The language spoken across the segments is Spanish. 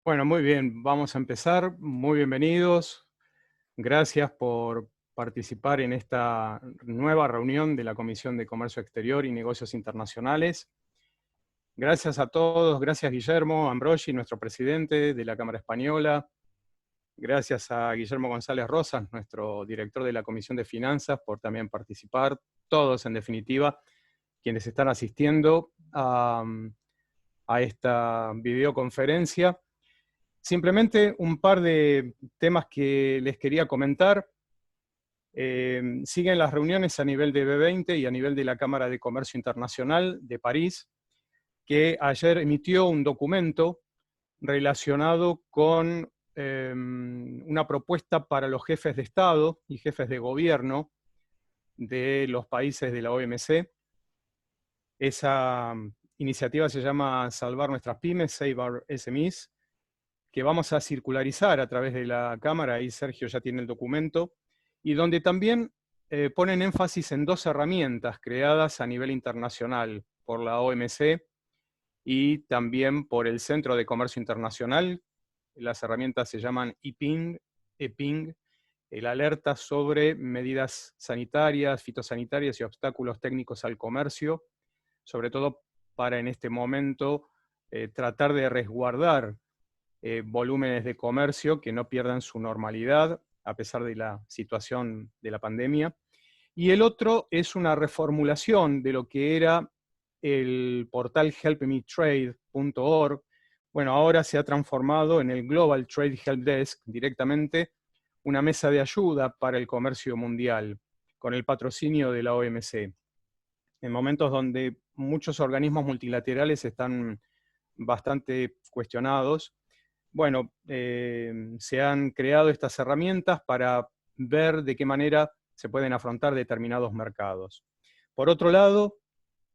Bueno, muy bien, vamos a empezar. Muy bienvenidos. Gracias por participar en esta nueva reunión de la Comisión de Comercio Exterior y Negocios Internacionales. Gracias a todos, gracias Guillermo Ambrogi, nuestro presidente de la Cámara Española. Gracias a Guillermo González Rosas, nuestro director de la Comisión de Finanzas, por también participar. Todos, en definitiva, quienes están asistiendo a esta videoconferencia. Simplemente un par de temas que les quería comentar. Siguen las reuniones a nivel de B20 y a nivel de la Cámara de Comercio Internacional de París, que ayer emitió un documento relacionado con una propuesta para los jefes de Estado y jefes de gobierno de los países de la OMC. Esa iniciativa se llama Salvar Nuestras Pymes, Save Our SMEs, que vamos a circularizar a través de la Cámara, ahí Sergio ya tiene el documento, y donde también ponen énfasis en dos herramientas creadas a nivel internacional por la OMC y también por el Centro de Comercio Internacional. Las herramientas se llaman EPING, el alerta sobre medidas sanitarias, fitosanitarias y obstáculos técnicos al comercio, sobre todo para en este momento tratar de resguardar volúmenes de comercio que no pierdan su normalidad a pesar de la situación de la pandemia. Y el otro es una reformulación de lo que era el portal helpmetrade.org. Bueno, ahora se ha transformado en el Global Trade Help Desk, directamente una mesa de ayuda para el comercio mundial, con el patrocinio de la OMC. En momentos donde muchos organismos multilaterales están bastante cuestionados, bueno, se han creado estas herramientas para ver de qué manera se pueden afrontar determinados mercados. Por otro lado,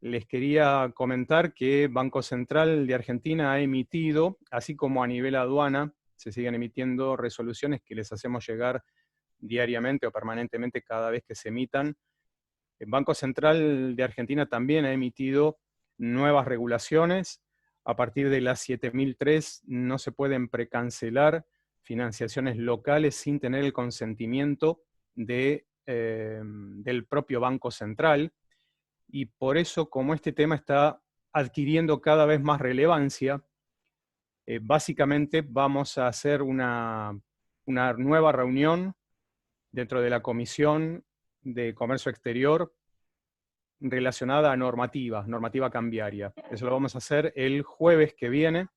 les quería comentar que Banco Central de Argentina ha emitido, así como a nivel aduana, se siguen emitiendo resoluciones que les hacemos llegar diariamente o permanentemente cada vez que se emitan. El Banco Central de Argentina también ha emitido nuevas regulaciones. A partir de las 7003 no se pueden precancelar financiaciones locales sin tener el consentimiento del propio Banco Central. Y por eso, como este tema está adquiriendo cada vez más relevancia, básicamente vamos a hacer una nueva reunión dentro de la Comisión de Comercio Exterior relacionada a normativa cambiaria. Eso lo vamos a hacer el jueves que viene,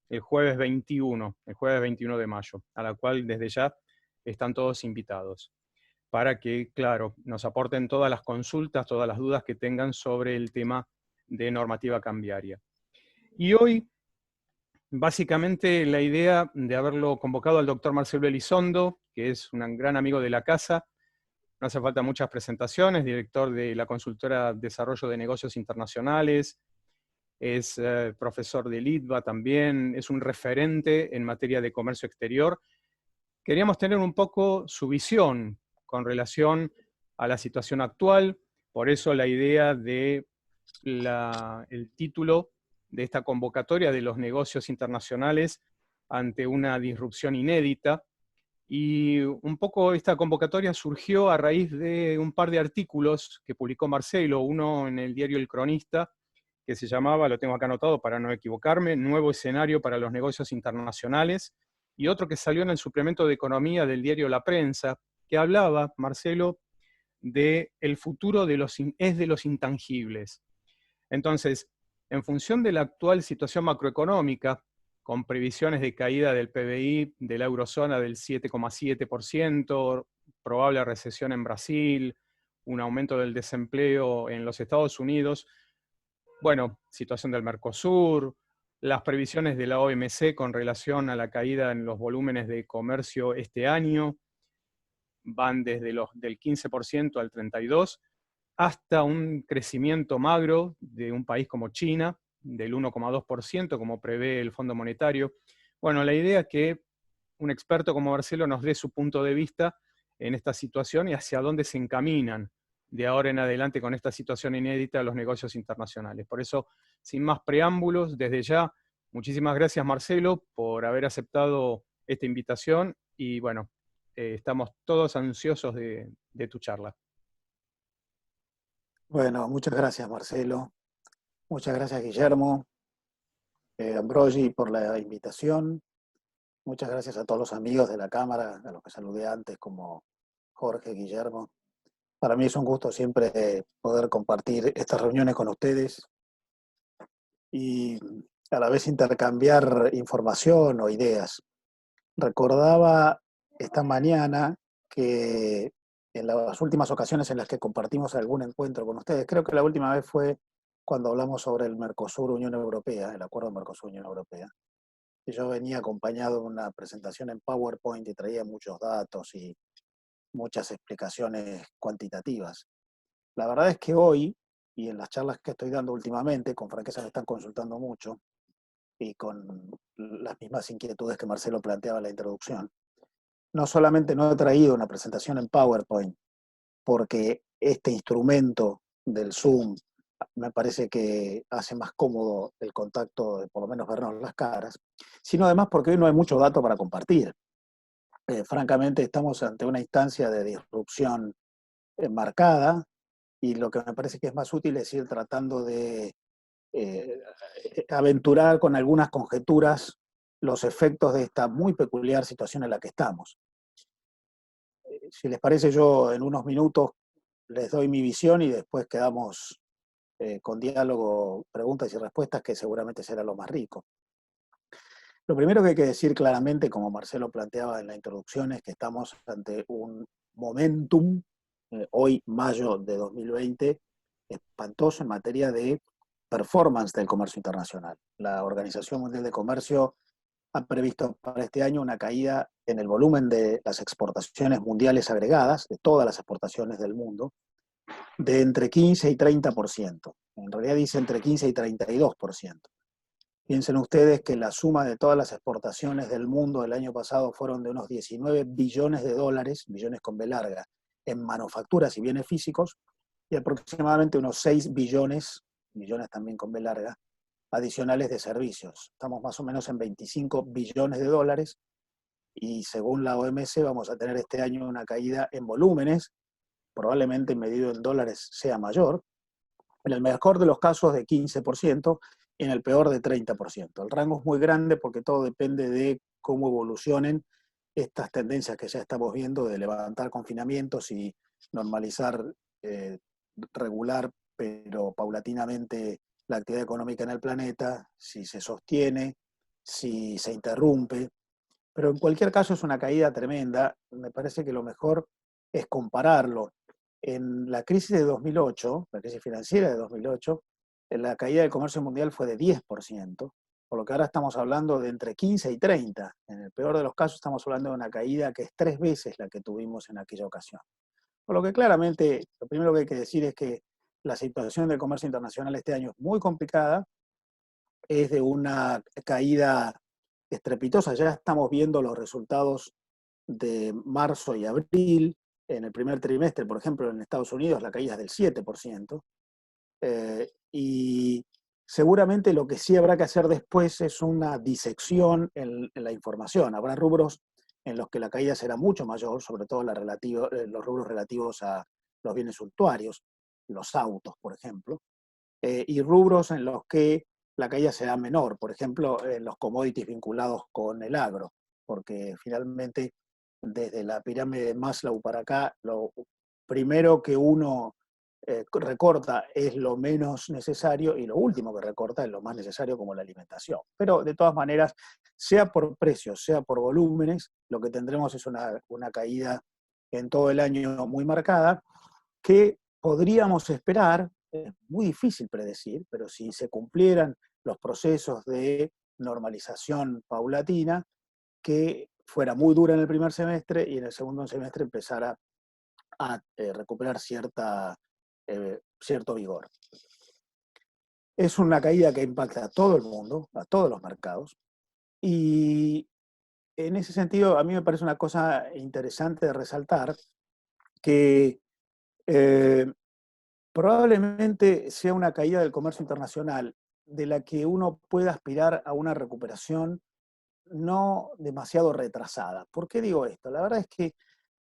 el jueves 21 de mayo, a la cual desde ya están todos invitados, para que, claro, nos aporten todas las consultas, todas las dudas que tengan sobre el tema de normativa cambiaria. Y hoy, básicamente, la idea de haberlo convocado al doctor Marcelo Elizondo, que es un gran amigo de la casa, no hace falta muchas presentaciones, director de la consultora Desarrollo de Negocios Internacionales, es profesor de LITVA también, es un referente en materia de comercio exterior. Queríamos tener un poco su visión con relación a la situación actual, por eso la idea de el título de esta convocatoria de los negocios internacionales ante una disrupción inédita. Y un poco esta convocatoria surgió a raíz de un par de artículos que publicó Marcelo, uno en el diario El Cronista, que se llamaba, lo tengo acá anotado para no equivocarme, Nuevo escenario para los negocios internacionales, y otro que salió en el suplemento de economía del diario La Prensa, que hablaba, Marcelo, de el futuro de los intangibles. Entonces, en función de la actual situación macroeconómica, con previsiones de caída del PBI de la eurozona del 7,7%, probable recesión en Brasil, un aumento del desempleo en los Estados Unidos, bueno, situación del Mercosur, las previsiones de la OMC con relación a la caída en los volúmenes de comercio este año, van desde del 15% al 32%, hasta un crecimiento magro de un país como China, del 1,2%, como prevé el Fondo Monetario. Bueno, la idea es que un experto como Marcelo nos dé su punto de vista en esta situación y hacia dónde se encaminan de ahora en adelante con esta situación inédita los negocios internacionales. Por eso, sin más preámbulos, desde ya Muchísimas gracias, Marcelo, por haber aceptado esta invitación y bueno, estamos todos ansiosos de tu charla. Bueno, muchas gracias, Marcelo. Muchas gracias, Guillermo, Ambrogi, por la invitación. Muchas gracias a todos los amigos de la Cámara, a los que saludé antes, como Jorge, Guillermo. Para mí es un gusto siempre poder compartir estas reuniones con ustedes y a la vez intercambiar información o ideas. Recordaba esta mañana que en las últimas ocasiones en las que compartimos algún encuentro con ustedes, creo que la última vez fue cuando hablamos sobre el Mercosur-Unión Europea, el acuerdo Mercosur-Unión Europea. Y yo venía acompañado de una presentación en PowerPoint y traía muchos datos y muchas explicaciones cuantitativas. La verdad es que hoy, y en las charlas que estoy dando últimamente, con franqueza me están consultando mucho, y con las mismas inquietudes que Marcelo planteaba en la introducción, no solamente no he traído una presentación en PowerPoint, porque este instrumento del Zoom me parece que hace más cómodo el contacto de por lo menos vernos las caras, sino además porque hoy no hay mucho dato para compartir. Francamente, estamos ante una instancia de disrupción marcada y lo que me parece que es más útil es ir tratando de eh, aventurar con algunas conjeturas los efectos de esta muy peculiar situación en la que estamos. Si les parece, yo en unos minutos les doy mi visión y después quedamos con diálogo, preguntas y respuestas, que seguramente será lo más rico. Lo primero que hay que decir claramente, como Marcelo planteaba en la introducción, es que estamos ante un momentum, hoy, mayo de 2020, espantoso en materia de performance del comercio internacional. La Organización Mundial de Comercio ha previsto para este año una caída en el volumen de las exportaciones mundiales agregadas, de todas las exportaciones del mundo, de entre 15 y 30%. En realidad dice entre 15 y 32%. Piensen ustedes que la suma de todas las exportaciones del mundo el año pasado fueron de unos 19 billones de dólares, billones con B larga, en manufacturas y bienes físicos, y aproximadamente unos 6 billones, millones también con B larga, adicionales de servicios. Estamos más o menos en 25 billones de dólares y según la OMC vamos a tener este año una caída en volúmenes, probablemente medido en dólares sea mayor, en el mejor de los casos de 15% y en el peor de 30%. El rango es muy grande porque todo depende de cómo evolucionen estas tendencias que ya estamos viendo de levantar confinamientos y normalizar, regular, pero paulatinamente la actividad económica en el planeta, si se sostiene, si se interrumpe. Pero en cualquier caso es una caída tremenda. Me parece que lo mejor es compararlo. En la crisis de 2008, la crisis financiera de 2008, la caída del comercio mundial fue de 10%, por lo que ahora estamos hablando de entre 15 y 30. En el peor de los casos estamos hablando de una caída que es 3 veces la que tuvimos en aquella ocasión. Por lo que claramente lo primero que hay que decir es que la situación del comercio internacional este año es muy complicada, es de una caída estrepitosa. Ya estamos viendo los resultados de marzo y abril. En el primer trimestre, por ejemplo, en Estados Unidos la caída es del 7%. Y seguramente lo que sí habrá que hacer después es una disección en la información. Habrá rubros en los que la caída será mucho mayor, sobre todo los rubros relativos a los bienes suntuarios, los autos, por ejemplo, y rubros en los que la caída será menor, por ejemplo, en los commodities vinculados con el agro, porque finalmente desde la pirámide de Maslow para acá, lo primero que uno recorta es lo menos necesario y lo último que recorta es lo más necesario, como la alimentación. Pero de todas maneras, sea por precios, sea por volúmenes, lo que tendremos es una caída en todo el año muy marcada, que podríamos esperar, es muy difícil predecir, pero si se cumplieran los procesos de normalización paulatina, que fuera muy dura en el primer semestre y en el segundo semestre empezara a recuperar cierto vigor. Es una caída que impacta a todo el mundo, a todos los mercados, y en ese sentido a mí me parece una cosa interesante de resaltar que probablemente sea una caída del comercio internacional de la que uno pueda aspirar a una recuperación no demasiado retrasada. ¿Por qué digo esto? La verdad es que,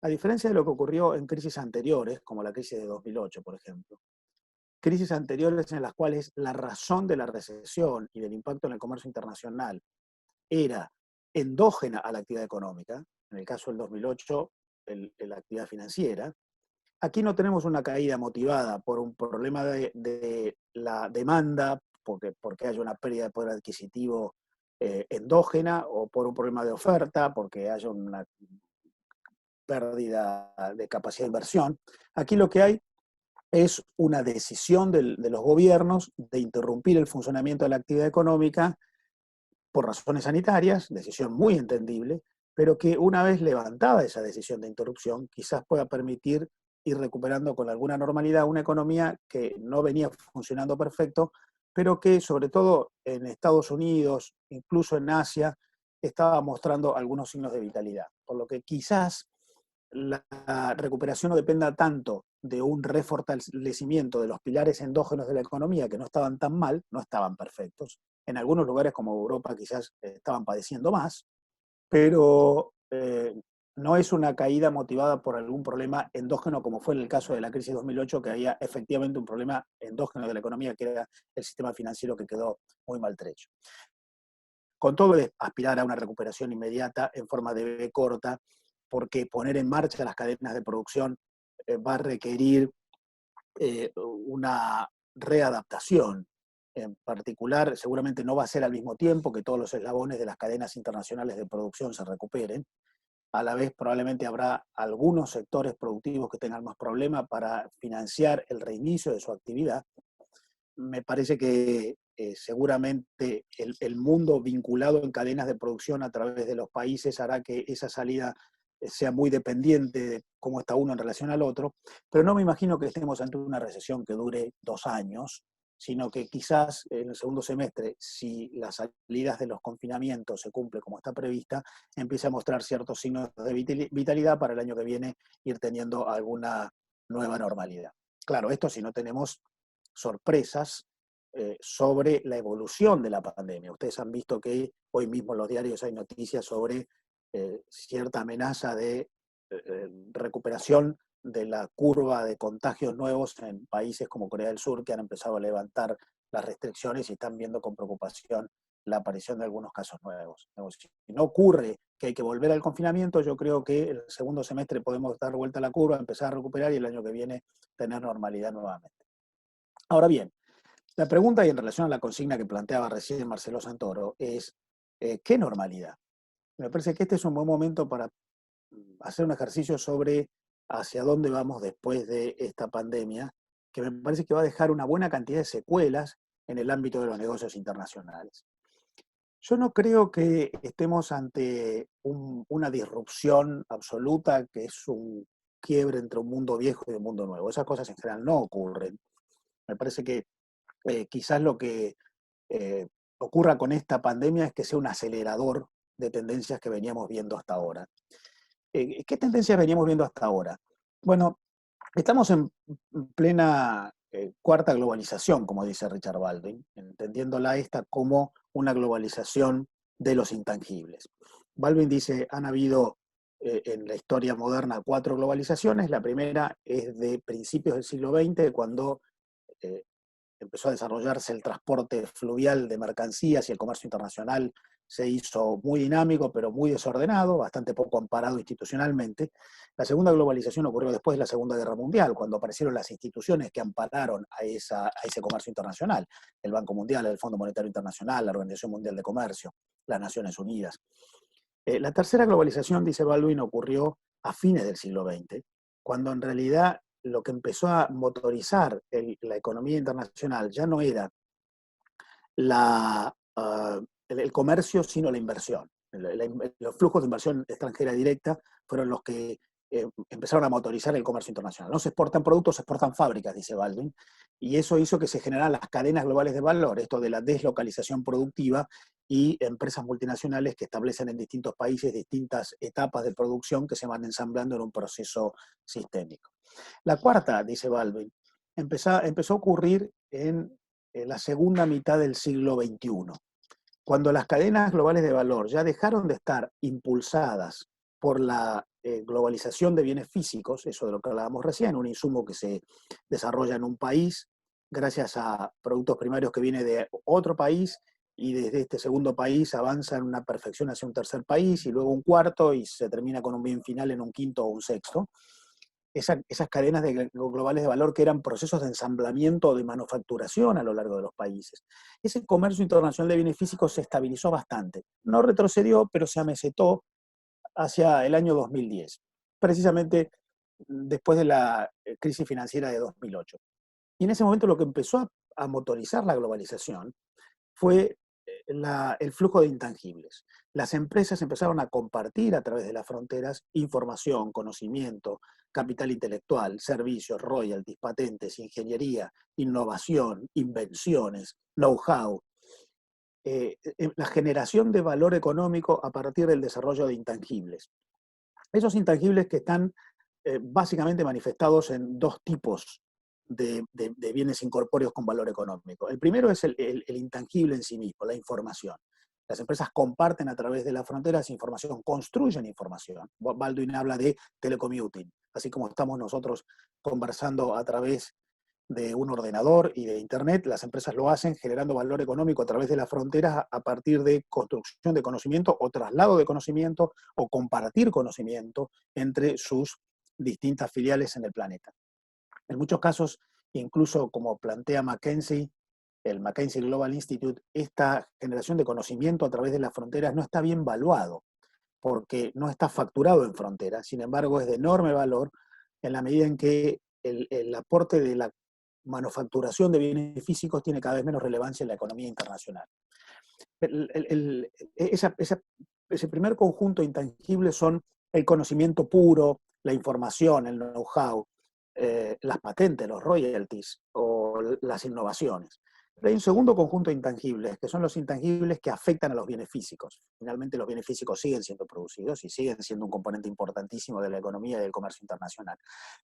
a diferencia de lo que ocurrió en crisis anteriores, como la crisis de 2008, por ejemplo, crisis anteriores en las cuales la razón de la recesión y del impacto en el comercio internacional era endógena a la actividad económica, en el caso del 2008, la actividad financiera. Aquí no tenemos una caída motivada por un problema de la demanda, porque haya una pérdida de poder adquisitivo endógena, o por un problema de oferta, porque haya una pérdida de capacidad de inversión. Aquí lo que hay es una decisión de los gobiernos de interrumpir el funcionamiento de la actividad económica por razones sanitarias, decisión muy entendible, pero que una vez levantada esa decisión de interrupción, quizás pueda permitir ir recuperando con alguna normalidad una economía que no venía funcionando perfecto, pero que sobre todo en Estados Unidos, incluso en Asia, estaba mostrando algunos signos de vitalidad. Por lo que quizás la recuperación no dependa tanto de un refortalecimiento de los pilares endógenos de la economía, que no estaban tan mal, no estaban perfectos. En algunos lugares como Europa quizás estaban padeciendo más, pero no es una caída motivada por algún problema endógeno, como fue en el caso de la crisis de 2008, que había efectivamente un problema endógeno de la economía, que era el sistema financiero, que quedó muy maltrecho. Con todo, aspirar a una recuperación inmediata en forma de V corta, porque poner en marcha las cadenas de producción va a requerir una readaptación. En particular, seguramente no va a ser al mismo tiempo que todos los eslabones de las cadenas internacionales de producción se recuperen. A la vez, probablemente habrá algunos sectores productivos que tengan más problemas para financiar el reinicio de su actividad. Me parece que seguramente el mundo vinculado en cadenas de producción a través de los países hará que esa salida sea muy dependiente de cómo está uno en relación al otro, pero no me imagino que estemos ante una recesión que dure 2 años, sino que quizás en el segundo semestre, si las salidas de los confinamientos se cumple como está prevista, empiece a mostrar ciertos signos de vitalidad para el año que viene ir teniendo alguna nueva normalidad. Claro, esto si no tenemos sorpresas sobre la evolución de la pandemia. Ustedes han visto que hoy mismo en los diarios hay noticias sobre cierta amenaza de recuperación de la curva de contagios nuevos en países como Corea del Sur, que han empezado a levantar las restricciones y están viendo con preocupación la aparición de algunos casos nuevos. Si no ocurre que hay que volver al confinamiento, yo creo que el segundo semestre podemos dar vuelta a la curva, empezar a recuperar y el año que viene tener normalidad nuevamente. Ahora bien, la pregunta, y en relación a la consigna que planteaba recién Marcelo Santoro, es ¿qué normalidad? Me parece que este es un buen momento para hacer un ejercicio sobre hacia dónde vamos después de esta pandemia, que me parece que va a dejar una buena cantidad de secuelas en el ámbito de los negocios internacionales. Yo no creo que estemos ante una disrupción absoluta, que es un quiebre entre un mundo viejo y un mundo nuevo. Esas cosas en general no ocurren. Me parece que quizás lo que ocurra con esta pandemia es que sea un acelerador de tendencias que veníamos viendo hasta ahora. ¿Qué tendencias veníamos viendo hasta ahora? Bueno, estamos en plena cuarta globalización, como dice Richard Baldwin, entendiéndola esta como una globalización de los intangibles. Baldwin dice, han habido en la historia moderna 4 globalizaciones. La primera es de principios del siglo XX, cuando eh, empezó a desarrollarse el transporte fluvial de mercancías y el comercio internacional se hizo muy dinámico, pero muy desordenado, bastante poco amparado institucionalmente. La segunda globalización ocurrió después de la Segunda Guerra Mundial, cuando aparecieron las instituciones que ampararon a ese comercio internacional: el Banco Mundial, el Fondo Monetario Internacional, la Organización Mundial de Comercio, las Naciones Unidas. La tercera globalización, dice Baldwin, ocurrió a fines del siglo XX, cuando en realidad lo que empezó a motorizar la economía internacional ya no era el comercio, sino la inversión. Los flujos de inversión extranjera directa fueron los que empezaron a motorizar el comercio internacional. No se exportan productos, se exportan fábricas, dice Baldwin, y eso hizo que se generaran las cadenas globales de valor, esto de la deslocalización productiva y empresas multinacionales que establecen en distintos países distintas etapas de producción que se van ensamblando en un proceso sistémico. La cuarta, dice Baldwin, empezó a ocurrir en la segunda mitad del siglo XXI, cuando las cadenas globales de valor ya dejaron de estar impulsadas por la globalización de bienes físicos, eso de lo que hablábamos recién, un insumo que se desarrolla en un país gracias a productos primarios que vienen de otro país y desde este segundo país avanza en una perfección hacia un tercer país y luego un cuarto y se termina con un bien final en un quinto o un sexto. Esas cadenas globales de valor que eran procesos de ensamblamiento o de manufacturación a lo largo de los países. Ese comercio internacional de bienes físicos se estabilizó bastante. No retrocedió, pero se amesetó hacia el año 2010, precisamente después de la crisis financiera de 2008. Y en ese momento lo que empezó a motorizar la globalización fue el flujo de intangibles. Las empresas empezaron a compartir a través de las fronteras información, conocimiento, capital intelectual, servicios, royalties, patentes, ingeniería, innovación, invenciones, know-how, la generación de valor económico a partir del desarrollo de intangibles. Esos intangibles que están básicamente manifestados en dos tipos de bienes incorpóreos con valor económico. El primero es el intangible en sí mismo, la información. Las empresas comparten a través de las fronteras información, construyen información. Baldwin habla de telecommuting, así como estamos nosotros conversando a través de un ordenador y de Internet, las empresas lo hacen generando valor económico a través de las fronteras a partir de construcción de conocimiento o traslado de conocimiento o compartir conocimiento entre sus distintas filiales en el planeta. En muchos casos, incluso como plantea McKinsey, el McKinsey Global Institute, esta generación de conocimiento a través de las fronteras no está bien valuado, porque no está facturado en fronteras, sin embargo es de enorme valor en la medida en que el aporte de la manufacturación de bienes físicos tiene cada vez menos relevancia en la economía internacional. Ese primer conjunto intangible son el conocimiento puro, la información, el know-how, las patentes, los royalties o las innovaciones. Pero hay un segundo conjunto de intangibles, que son los intangibles que afectan a los bienes físicos. Finalmente los bienes físicos siguen siendo producidos y siguen siendo un componente importantísimo de la economía y del comercio internacional.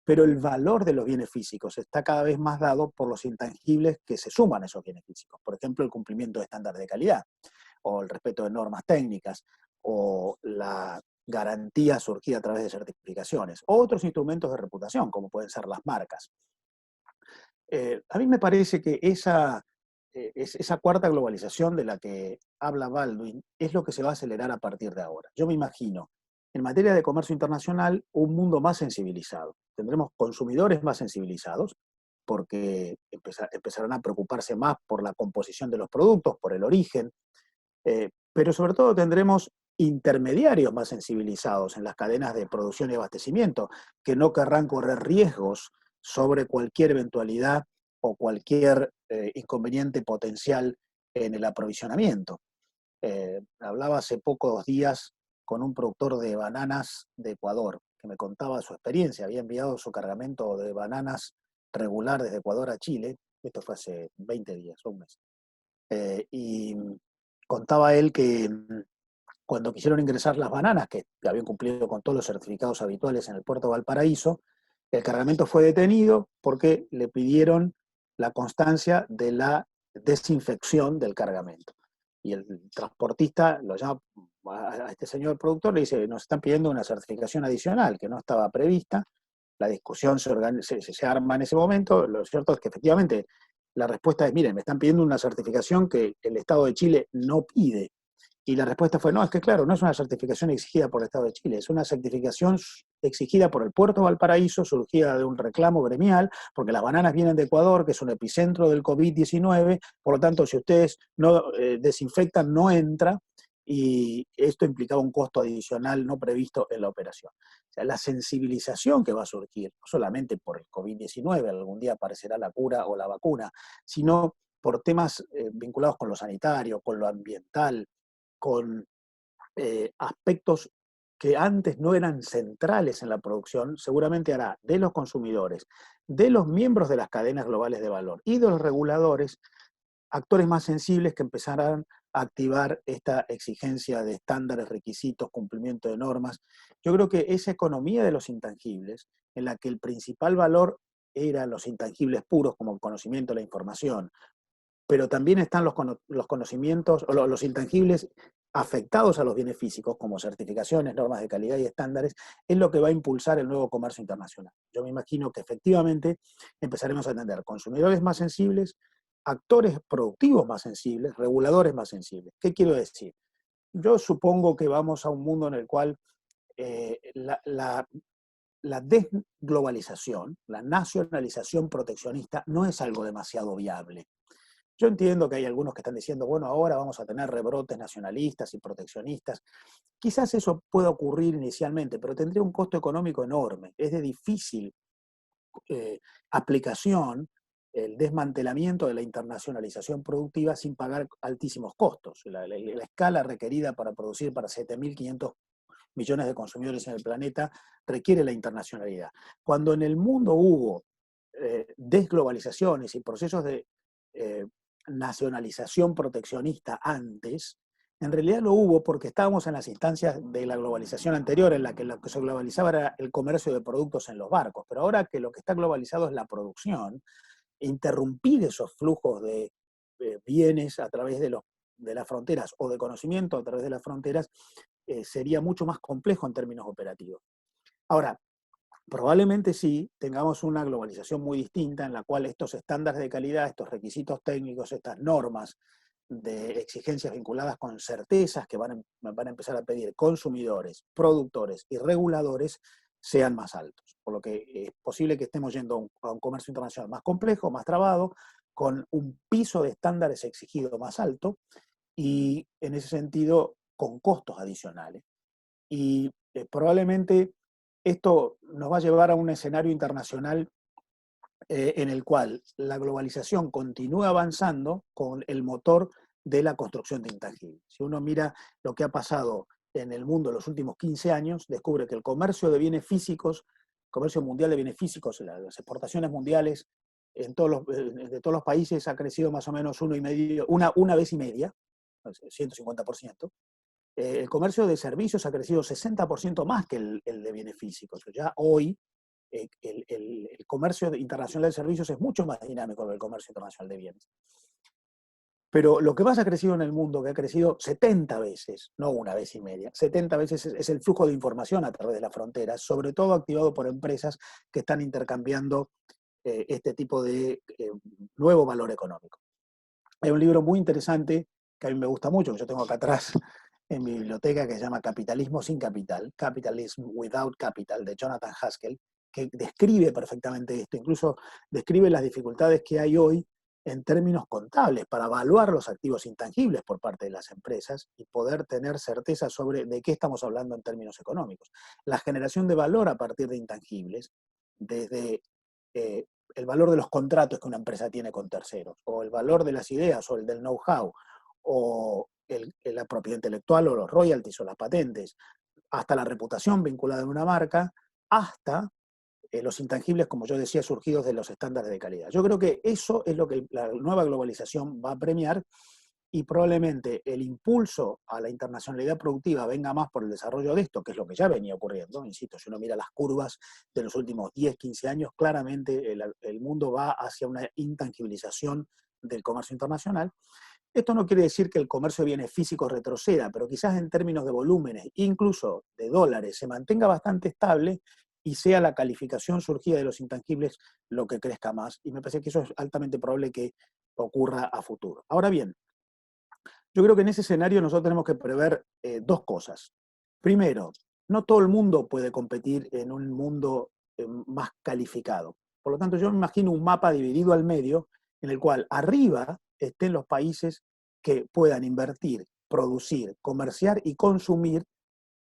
Pero el valor de los bienes físicos está cada vez más dado por los intangibles que se suman a esos bienes físicos. Por ejemplo, el cumplimiento de estándares de calidad, o el respeto de normas técnicas, o la garantía surgida a través de certificaciones, o otros instrumentos de reputación, como pueden ser las marcas. A mí me parece que esa cuarta globalización de la que habla Baldwin es lo que se va a acelerar a partir de ahora. Yo me imagino, en materia de comercio internacional, un mundo más sensibilizado. Tendremos consumidores más sensibilizados, porque empezarán a preocuparse más por la composición de los productos, por el origen, pero sobre todo tendremos intermediarios más sensibilizados en las cadenas de producción y abastecimiento, que no querrán correr riesgos sobre cualquier eventualidad o cualquier inconveniente potencial en el aprovisionamiento. Hablaba hace pocos días con un productor de bananas de Ecuador, que me contaba su experiencia. Había enviado su cargamento de bananas regular desde Ecuador a Chile, esto fue hace 20 días, un mes. Y contaba él que cuando quisieron ingresar las bananas, que habían cumplido con todos los certificados habituales en el puerto de Valparaíso, el cargamento fue detenido porque le pidieron la constancia de la desinfección del cargamento. Y el transportista lo llama a este señor productor, le dice, nos están pidiendo una certificación adicional que no estaba prevista. La discusión se arma en ese momento. Lo cierto es que efectivamente la respuesta es, miren, me están pidiendo una certificación que el Estado de Chile no pide. Y la respuesta fue, no, es que claro, no es una certificación exigida por el Estado de Chile, es una certificación exigida por el puerto de Valparaíso, surgida de un reclamo gremial, porque las bananas vienen de Ecuador, que es un epicentro del COVID-19, por lo tanto, si ustedes no desinfectan, no entra, y esto implicaba un costo adicional no previsto en la operación. O sea, la sensibilización que va a surgir, no solamente por el COVID-19, algún día aparecerá la cura o la vacuna, sino por temas vinculados con lo sanitario, con lo ambiental, con aspectos que antes no eran centrales en la producción, seguramente hará de los consumidores, de los miembros de las cadenas globales de valor y de los reguladores, actores más sensibles que empezarán a activar esta exigencia de estándares, requisitos, cumplimiento de normas. Yo creo que esa economía de los intangibles, en la que el principal valor eran los intangibles puros como el conocimiento, la información, pero también están los conocimientos, o los intangibles afectados a los bienes físicos, como certificaciones, normas de calidad y estándares, es lo que va a impulsar el nuevo comercio internacional. Yo me imagino que efectivamente empezaremos a tener consumidores más sensibles, actores productivos más sensibles, reguladores más sensibles. ¿Qué quiero decir? Yo supongo que vamos a un mundo en el cual la desglobalización, la nacionalización proteccionista no es algo demasiado viable. Yo entiendo que hay algunos que están diciendo, bueno, ahora vamos a tener rebrotes nacionalistas y proteccionistas. Quizás eso pueda ocurrir inicialmente, pero tendría un costo económico enorme. Es de difícil aplicación el desmantelamiento de la internacionalización productiva sin pagar altísimos costos. La escala requerida para producir para 7.500 millones de consumidores en el planeta requiere la internacionalidad. Cuando en el mundo hubo desglobalizaciones y procesos de nacionalización proteccionista antes, en realidad lo hubo porque estábamos en las instancias de la globalización anterior, en la que lo que se globalizaba era el comercio de productos en los barcos, pero ahora que lo que está globalizado es la producción, interrumpir esos flujos de bienes a través de las fronteras o de conocimiento a través de las fronteras sería mucho más complejo en términos operativos. Ahora, probablemente sí tengamos una globalización muy distinta en la cual estos estándares de calidad, estos requisitos técnicos, estas normas de exigencias vinculadas con certezas que van a empezar a pedir consumidores, productores y reguladores sean más altos. Por lo que es posible que estemos yendo a un comercio internacional más complejo, más trabado, con un piso de estándares exigido más alto y en ese sentido con costos adicionales. Y probablemente esto nos va a llevar a un escenario internacional en el cual la globalización continúa avanzando con el motor de la construcción de intangibles. Si uno mira lo que ha pasado en el mundo en los últimos 15 años, descubre que el comercio de bienes físicos, comercio mundial de bienes físicos, las exportaciones mundiales de todos los países ha crecido más o menos una vez y media, 150%. El comercio de servicios ha crecido 60% más que el de bienes físicos. Ya hoy el comercio internacional de servicios es mucho más dinámico que el comercio internacional de bienes. Pero lo que más ha crecido en el mundo, que ha crecido 70 veces, no una vez y media, 70 veces es el flujo de información a través de las fronteras, sobre todo activado por empresas que están intercambiando este tipo de nuevo valor económico. Hay un libro muy interesante que a mí me gusta mucho, que yo tengo acá atrás en mi biblioteca, que se llama Capitalismo sin Capital, Capitalism Without Capital, de Jonathan Haskell, que describe perfectamente esto, incluso describe las dificultades que hay hoy en términos contables para evaluar los activos intangibles por parte de las empresas y poder tener certeza sobre de qué estamos hablando en términos económicos. La generación de valor a partir de intangibles, desde el valor de los contratos que una empresa tiene con terceros, o el valor de las ideas, o el del know-how, o la propiedad intelectual, o los royalties, o las patentes, hasta la reputación vinculada a una marca, hasta los intangibles, como yo decía, surgidos de los estándares de calidad. Yo creo que eso es lo que la nueva globalización va a premiar y probablemente el impulso a la internacionalidad productiva venga más por el desarrollo de esto, que es lo que ya venía ocurriendo. Insisto, si uno mira las curvas de los últimos 10, 15 años, claramente el mundo va hacia una intangibilización del comercio internacional. Esto no quiere decir que el comercio de bienes físicos retroceda, pero quizás en términos de volúmenes, incluso de dólares, se mantenga bastante estable y sea la calificación surgida de los intangibles lo que crezca más. Y me parece que eso es altamente probable que ocurra a futuro. Ahora bien, yo creo que en ese escenario nosotros tenemos que prever dos cosas. Primero, no todo el mundo puede competir en un mundo más calificado. Por lo tanto, yo me imagino un mapa dividido al medio en el cual arriba estén los países que puedan invertir, producir, comerciar y consumir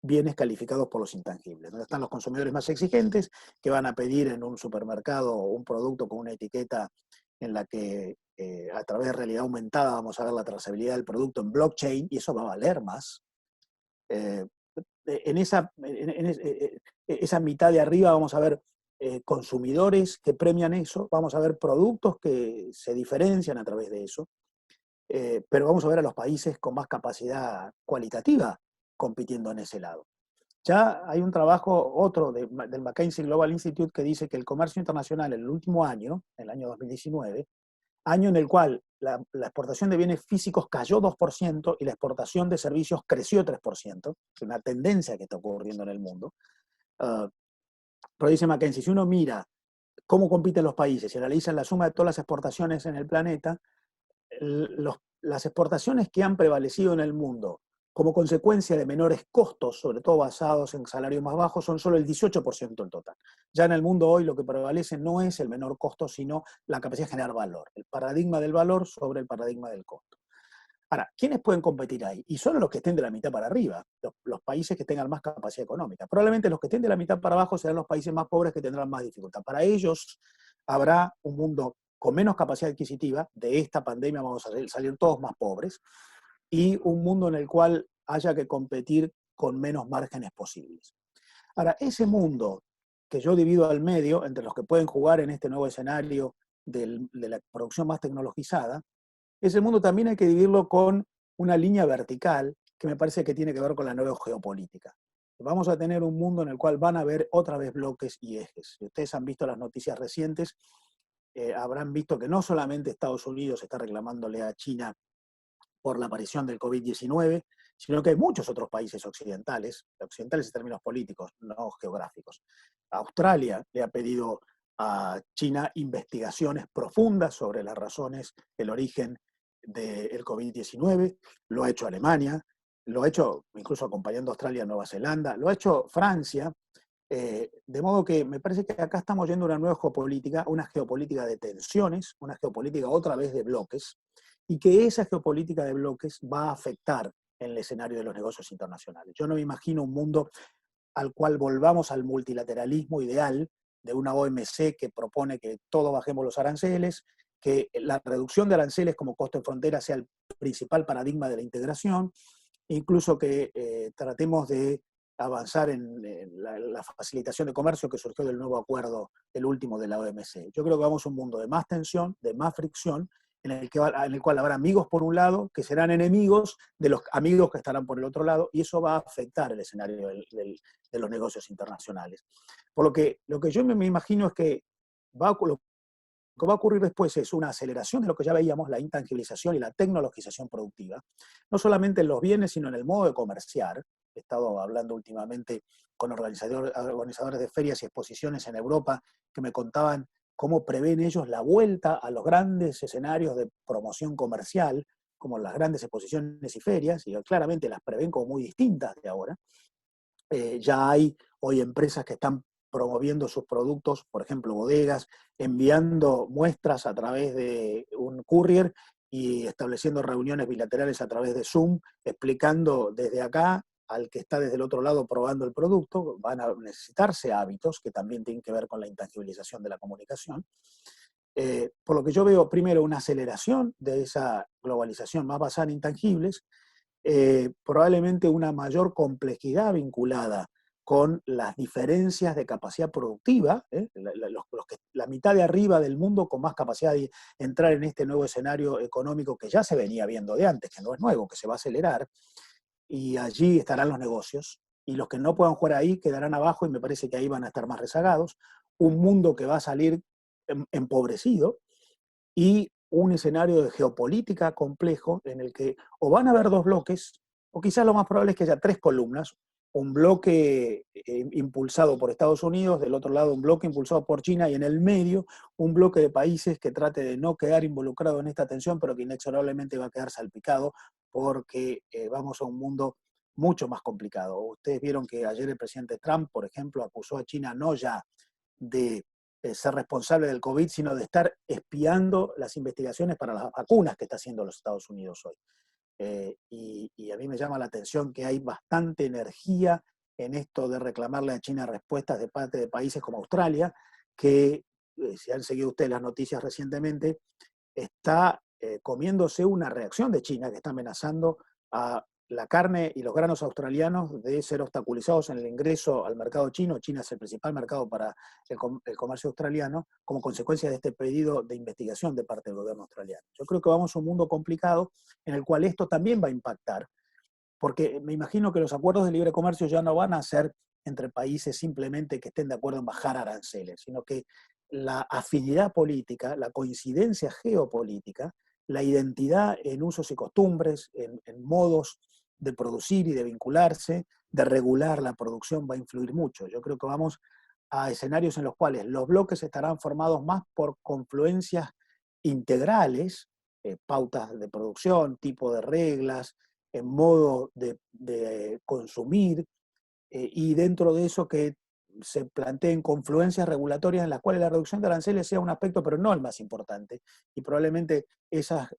bienes calificados por los intangibles. Donde están los consumidores más exigentes que van a pedir en un supermercado un producto con una etiqueta en la que a través de realidad aumentada vamos a ver la trazabilidad del producto en blockchain y eso va a valer más. En esa mitad de arriba vamos a ver consumidores que premian eso, vamos a ver productos que se diferencian a través de eso, pero vamos a ver a los países con más capacidad cualitativa compitiendo en ese lado. Ya hay un trabajo, otro, del McKinsey Global Institute, que dice que el comercio internacional en el último año, el año 2019, año en el cual la exportación de bienes físicos cayó 2% y la exportación de servicios creció 3%, es una tendencia que está ocurriendo en el mundo. Pero dice Mackenzie, si uno mira cómo compiten los países y analizan la suma de todas las exportaciones en el planeta, las exportaciones que han prevalecido en el mundo como consecuencia de menores costos, sobre todo basados en salarios más bajos, son solo el 18% del total. Ya en el mundo hoy lo que prevalece no es el menor costo, sino la capacidad de generar valor, el paradigma del valor sobre el paradigma del costo. Ahora, ¿quiénes pueden competir ahí? Y son los que estén de la mitad para arriba, los países que tengan más capacidad económica. Probablemente los que estén de la mitad para abajo serán los países más pobres que tendrán más dificultad. Para ellos habrá un mundo con menos capacidad adquisitiva, de esta pandemia vamos a salir todos más pobres, y un mundo en el cual haya que competir con menos márgenes posibles. Ahora, ese mundo que yo divido al medio, entre los que pueden jugar en este nuevo escenario de la producción más tecnologizada, ese mundo también hay que dividirlo con una línea vertical que me parece que tiene que ver con la nueva geopolítica. Vamos a tener un mundo en el cual van a haber otra vez bloques y ejes. Si ustedes han visto las noticias recientes, habrán visto que no solamente Estados Unidos está reclamándole a China por la aparición del COVID-19, sino que hay muchos otros países occidentales en términos políticos, no geográficos. Australia le ha pedido a China investigaciones profundas sobre las razones, el origen del COVID-19, lo ha hecho Alemania, lo ha hecho incluso acompañando a Australia a Nueva Zelanda, lo ha hecho Francia, de modo que me parece que acá estamos yendo a una nueva geopolítica, una geopolítica de tensiones, una geopolítica otra vez de bloques, y que esa geopolítica de bloques va a afectar en el escenario de los negocios internacionales. Yo no me imagino un mundo al cual volvamos al multilateralismo ideal de una OMC que propone que todos bajemos los aranceles, que la reducción de aranceles como costo en frontera sea el principal paradigma de la integración, incluso que tratemos de avanzar en la facilitación de comercio que surgió del nuevo acuerdo, el último de la OMC. Yo creo que vamos a un mundo de más tensión, de más fricción, en el cual habrá amigos por un lado que serán enemigos de los amigos que estarán por el otro lado, y eso va a afectar el escenario de los negocios internacionales. Por lo que yo me imagino es que lo que va a ocurrir después es una aceleración de lo que ya veíamos, la intangibilización y la tecnologización productiva, no solamente en los bienes, sino en el modo de comerciar. He estado hablando últimamente con organizadores de ferias y exposiciones en Europa que me contaban cómo prevén ellos la vuelta a los grandes escenarios de promoción comercial, como las grandes exposiciones y ferias, y claramente las prevén como muy distintas de ahora. Ya hay hoy empresas que están promoviendo sus productos, por ejemplo, bodegas, enviando muestras a través de un courier y estableciendo reuniones bilaterales a través de Zoom, explicando desde acá al que está desde el otro lado probando el producto. Van a necesitarse hábitos que también tienen que ver con la intangibilización de la comunicación. Por lo que yo veo, primero, una aceleración de esa globalización más basada en intangibles, probablemente una mayor complejidad vinculada con las diferencias de capacidad productiva, la mitad de arriba del mundo con más capacidad de entrar en este nuevo escenario económico que ya se venía viendo de antes, que no es nuevo, que se va a acelerar, y allí estarán los negocios, y los que no puedan jugar ahí quedarán abajo, y me parece que ahí van a estar más rezagados, un mundo que va a salir empobrecido, y un escenario de geopolítica complejo en el que o van a haber dos bloques, o quizás lo más probable es que haya tres columnas, un bloque impulsado por Estados Unidos, del otro lado un bloque impulsado por China, y en el medio un bloque de países que trate de no quedar involucrado en esta tensión, pero que inexorablemente va a quedar salpicado porque vamos a un mundo mucho más complicado. Ustedes vieron que ayer el presidente Trump, por ejemplo, acusó a China no ya de ser responsable del COVID, sino de estar espiando las investigaciones para las vacunas que está haciendo los Estados Unidos hoy. Y a mí me llama la atención que hay bastante energía en esto de reclamarle a China respuestas de parte de países como Australia, que, si han seguido ustedes las noticias recientemente, está comiéndose una reacción de China que está amenazando a la carne y los granos australianos de ser obstaculizados en el ingreso al mercado chino. China es el principal mercado para el comercio australiano, como consecuencia de este pedido de investigación de parte del gobierno australiano. Yo creo que vamos a un mundo complicado en el cual esto también va a impactar, porque me imagino que los acuerdos de libre comercio ya no van a ser entre países simplemente que estén de acuerdo en bajar aranceles, sino que la afinidad política, la coincidencia geopolítica, la identidad en usos y costumbres, en modos de producir y de vincularse, de regular la producción va a influir mucho. Yo creo que vamos a escenarios en los cuales los bloques estarán formados más por confluencias integrales, pautas de producción, tipo de reglas, en modo de consumir, y dentro de eso que se planteen confluencias regulatorias en las cuales la reducción de aranceles sea un aspecto, pero no el más importante, y probablemente esas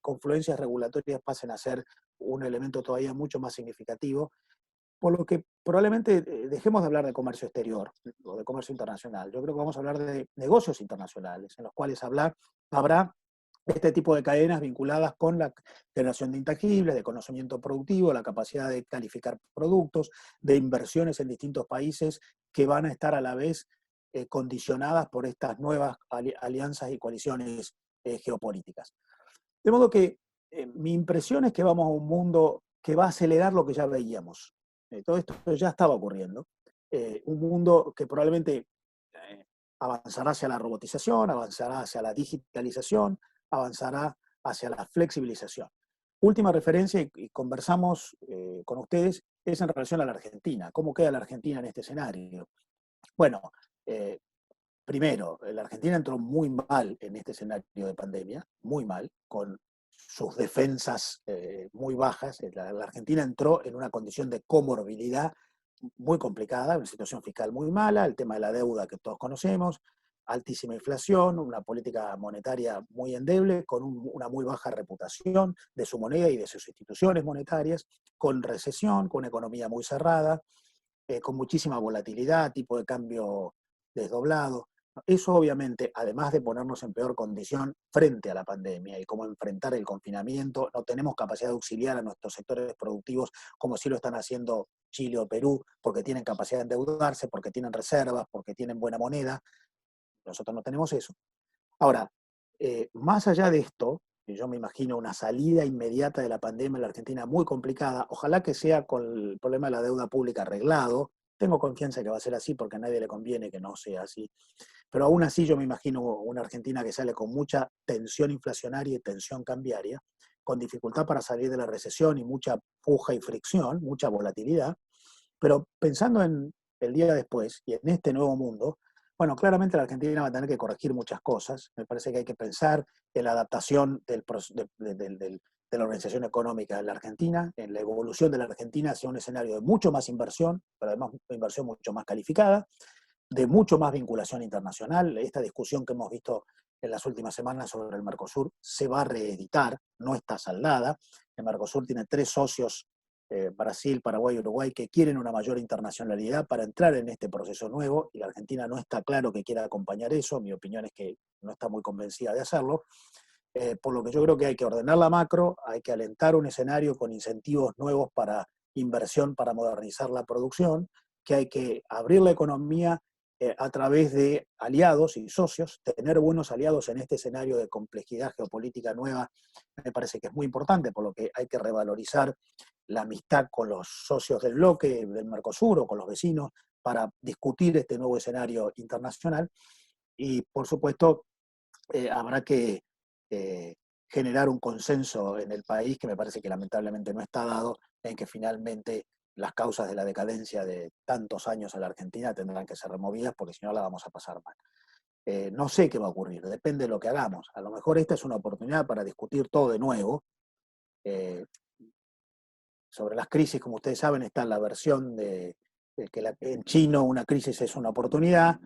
confluencias regulatorias pasen a ser un elemento todavía mucho más significativo, por lo que probablemente dejemos de hablar de comercio exterior o de comercio internacional. Yo creo que vamos a hablar de negocios internacionales, en los cuales habrá este tipo de cadenas vinculadas con la generación de intangibles, de conocimiento productivo, la capacidad de calificar productos, de inversiones en distintos países que van a estar a la vez condicionadas por estas nuevas alianzas y coaliciones geopolíticas. De modo que mi impresión es que vamos a un mundo que va a acelerar lo que ya veíamos. Todo esto ya estaba ocurriendo. Un mundo que probablemente avanzará hacia la robotización, avanzará hacia la digitalización, avanzará hacia la flexibilización. Última referencia, y conversamos con ustedes, es en relación a la Argentina. ¿Cómo queda la Argentina en este escenario? Bueno, primero, la Argentina entró muy mal en este escenario de pandemia, muy mal, con sus defensas muy bajas. La Argentina entró en una condición de comorbilidad muy complicada, una situación fiscal muy mala, el tema de la deuda que todos conocemos, altísima inflación, una política monetaria muy endeble, con una muy baja reputación de su moneda y de sus instituciones monetarias, con recesión, con una economía muy cerrada, con muchísima volatilidad, tipo de cambio desdoblado. Eso obviamente, además de ponernos en peor condición frente a la pandemia y cómo enfrentar el confinamiento, no tenemos capacidad de auxiliar a nuestros sectores productivos como si lo están haciendo Chile o Perú, porque tienen capacidad de endeudarse, porque tienen reservas, porque tienen buena moneda. Nosotros no tenemos eso. Ahora, más allá de esto, yo me imagino una salida inmediata de la pandemia en la Argentina muy complicada, ojalá que sea con el problema de la deuda pública arreglado. Tengo confianza que va a ser así porque a nadie le conviene que no sea así. Pero aún así yo me imagino una Argentina que sale con mucha tensión inflacionaria y tensión cambiaria, con dificultad para salir de la recesión y mucha puja y fricción, mucha volatilidad. Pero pensando en el día después y en este nuevo mundo, bueno, claramente la Argentina va a tener que corregir muchas cosas. Me parece que hay que pensar en la adaptación de la organización económica de la Argentina, en la evolución de la Argentina hacia un escenario de mucho más inversión, pero además una inversión mucho más calificada, de mucho más vinculación internacional. Esta discusión que hemos visto en las últimas semanas sobre el Mercosur se va a reeditar, no está saldada. El Mercosur tiene 3 socios, Brasil, Paraguay y Uruguay, que quieren una mayor internacionalidad para entrar en este proceso nuevo, y la Argentina no está claro que quiera acompañar eso. Mi opinión es que no está muy convencida de hacerlo. Por lo que yo creo que hay que ordenar la macro, hay que alentar un escenario con incentivos nuevos para inversión, para modernizar la producción, que hay que abrir la economía a través de aliados y socios. Tener buenos aliados en este escenario de complejidad geopolítica nueva me parece que es muy importante, por lo que hay que revalorizar la amistad con los socios del bloque, del Mercosur o con los vecinos, para discutir este nuevo escenario internacional. Y por supuesto, habrá que generar un consenso en el país, que me parece que lamentablemente no está dado, en que finalmente las causas de la decadencia de tantos años en la Argentina tendrán que ser removidas, porque si no la vamos a pasar mal. No sé qué va a ocurrir, depende de lo que hagamos. A lo mejor esta es una oportunidad para discutir todo de nuevo. Sobre las crisis, como ustedes saben, está la versión de que en chino una crisis es una oportunidad.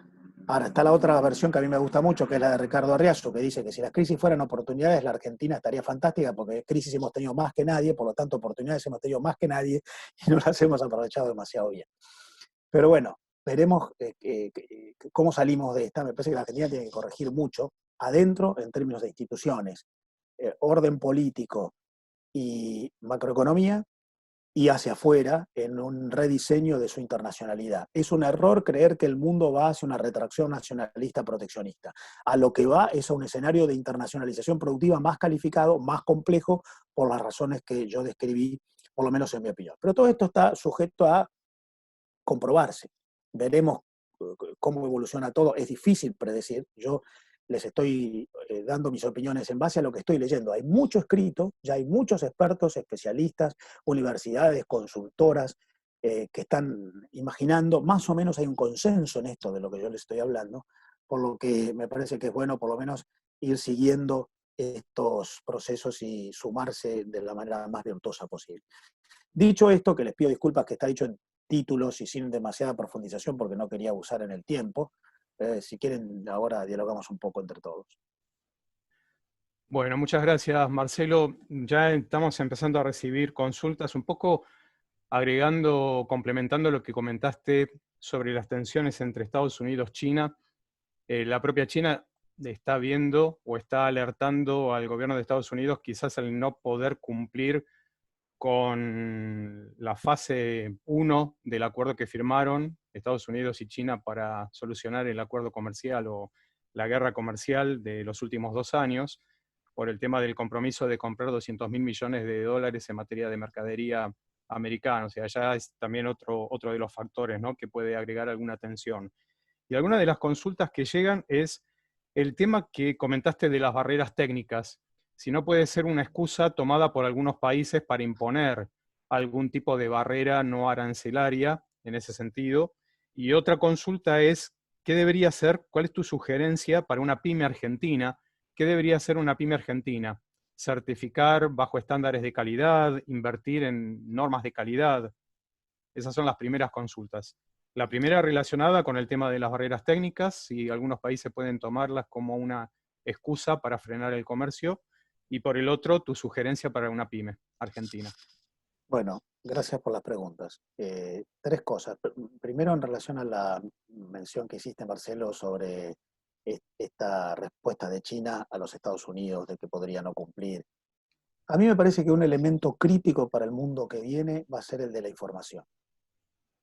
Ahora está la otra versión que a mí me gusta mucho, que es la de Ricardo Arriazu, que dice que si las crisis fueran oportunidades, la Argentina estaría fantástica, porque crisis hemos tenido más que nadie, por lo tanto oportunidades hemos tenido más que nadie, y no las hemos aprovechado demasiado bien. Pero bueno, veremos cómo salimos de esta. Me parece que la Argentina tiene que corregir mucho, adentro en términos de instituciones, orden político y macroeconomía, y hacia afuera en un rediseño de su internacionalidad. Es un error creer que el mundo va hacia una retracción nacionalista proteccionista. A lo que va es a un escenario de internacionalización productiva más calificado, más complejo, por las razones que yo describí, por lo menos en mi opinión. Pero todo esto está sujeto a comprobarse. Veremos cómo evoluciona todo, es difícil predecir. Yo les estoy dando mis opiniones en base a lo que estoy leyendo. Hay mucho escrito, ya hay muchos expertos, especialistas, universidades, consultoras, que están imaginando, más o menos hay un consenso en esto de lo que yo les estoy hablando, por lo que me parece que es bueno por lo menos ir siguiendo estos procesos y sumarse de la manera más virtuosa posible. Dicho esto, que les pido disculpas que está dicho en títulos y sin demasiada profundización porque no quería abusar en el tiempo, si quieren ahora dialogamos un poco entre todos. Bueno, muchas gracias, Marcelo. Ya estamos empezando a recibir consultas, un poco agregando, complementando lo que comentaste sobre las tensiones entre Estados Unidos y China. La propia China está viendo o está alertando al gobierno de Estados Unidos quizás el no poder cumplir con la fase 1 del acuerdo que firmaron Estados Unidos y China para solucionar el acuerdo comercial o la guerra comercial de los últimos 2 años, por el tema del compromiso de comprar 200.000 millones de dólares en materia de mercadería americana. O sea, ya es también otro de los factores, ¿no?, que puede agregar alguna tensión. Y alguna de las consultas que llegan es el tema que comentaste de las barreras técnicas. Si no puede ser una excusa tomada por algunos países para imponer algún tipo de barrera no arancelaria en ese sentido. Y otra consulta es, ¿qué debería ser? ¿Cuál es tu sugerencia para una pyme argentina? ¿Qué debería hacer una pyme argentina? ¿Certificar bajo estándares de calidad? ¿Invertir en normas de calidad? Esas son las primeras consultas. La primera relacionada con el tema de las barreras técnicas, y algunos países pueden tomarlas como una excusa para frenar el comercio, y por el otro, tu sugerencia para una pyme argentina. Bueno, gracias por las preguntas. Tres cosas. Primero, en relación a la mención que hiciste, Marcelo, sobre esta respuesta de China a los Estados Unidos de que podría no cumplir. A mí me parece que un elemento crítico para el mundo que viene va a ser el de la información.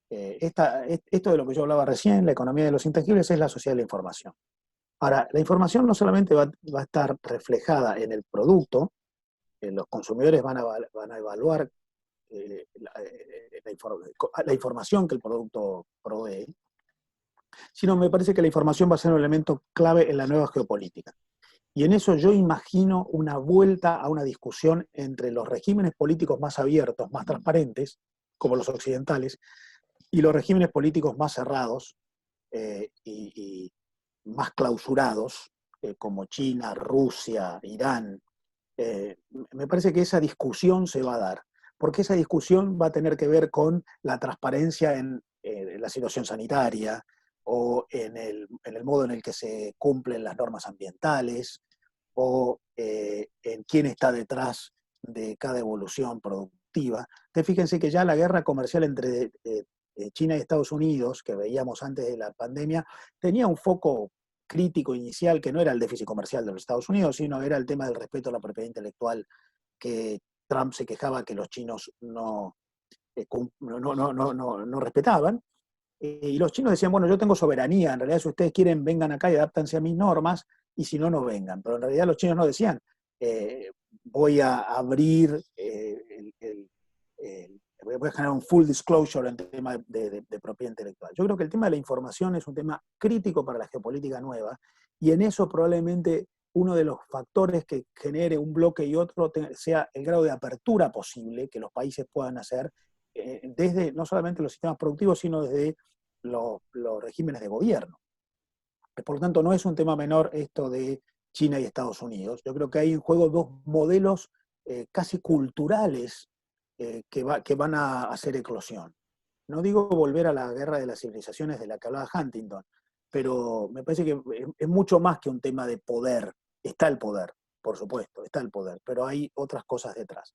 Esto de lo que yo hablaba recién, la economía de los intangibles, es la sociedad de la información. Ahora, la información no solamente va a estar reflejada en el producto, los consumidores van a evaluar la información que el producto provee, sino me parece que la información va a ser un elemento clave en la nueva geopolítica. Y en eso yo imagino una vuelta a una discusión entre los regímenes políticos más abiertos, más transparentes, como los occidentales, y los regímenes políticos más cerrados y más clausurados, como China, Rusia, Irán. Me parece que esa discusión se va a dar, porque esa discusión va a tener que ver con la transparencia en la situación sanitaria o en el modo en el que se cumplen las normas ambientales o en quién está detrás de cada evolución productiva. Entonces, fíjense que ya la guerra comercial entre China y Estados Unidos, que veíamos antes de la pandemia, tenía un foco crítico inicial que no era el déficit comercial de los Estados Unidos, sino era el tema del respeto a la propiedad intelectual, que Trump se quejaba que los chinos no respetaban. Y los chinos decían, bueno, yo tengo soberanía, en realidad si ustedes quieren vengan acá y adáptanse a mis normas, y si no, no vengan. Pero en realidad los chinos no decían, voy a abrir, voy a generar un full disclosure en tema de propiedad intelectual. Yo creo que el tema de la información es un tema crítico para la geopolítica nueva, y en eso probablemente uno de los factores que genere un bloque y otro sea el grado de apertura posible que los países puedan hacer desde no solamente los sistemas productivos, sino desde los regímenes de gobierno. Por lo tanto, no es un tema menor esto de China y Estados Unidos. Yo creo que hay en juego dos modelos casi culturales que van a hacer eclosión. No digo volver a la guerra de las civilizaciones de la que hablaba Huntington, pero me parece que es mucho más que un tema de poder. Está el poder, por supuesto, está el poder, pero hay otras cosas detrás.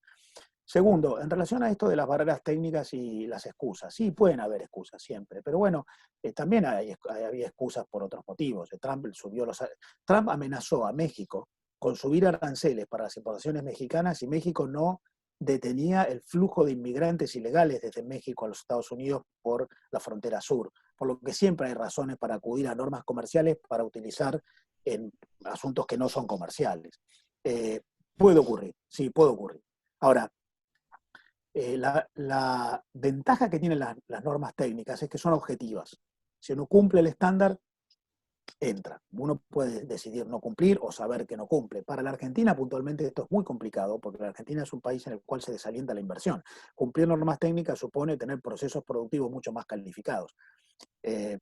Segundo, en relación a esto de las barreras técnicas y las excusas, sí pueden haber excusas siempre, pero bueno, también había excusas por otros motivos. Trump amenazó a México con subir aranceles para las importaciones mexicanas y México no detenía el flujo de inmigrantes ilegales desde México a los Estados Unidos por la frontera sur, por lo que siempre hay razones para acudir a normas comerciales para utilizar en asuntos que no son comerciales. Puede ocurrir, sí, puede ocurrir. Ahora, la ventaja que tienen las normas técnicas es que son objetivas. Si no cumple el estándar, entra. Uno puede decidir no cumplir o saber que no cumple. Para la Argentina, puntualmente, esto es muy complicado, porque la Argentina es un país en el cual se desalienta la inversión. Cumplir normas técnicas supone tener procesos productivos mucho más calificados.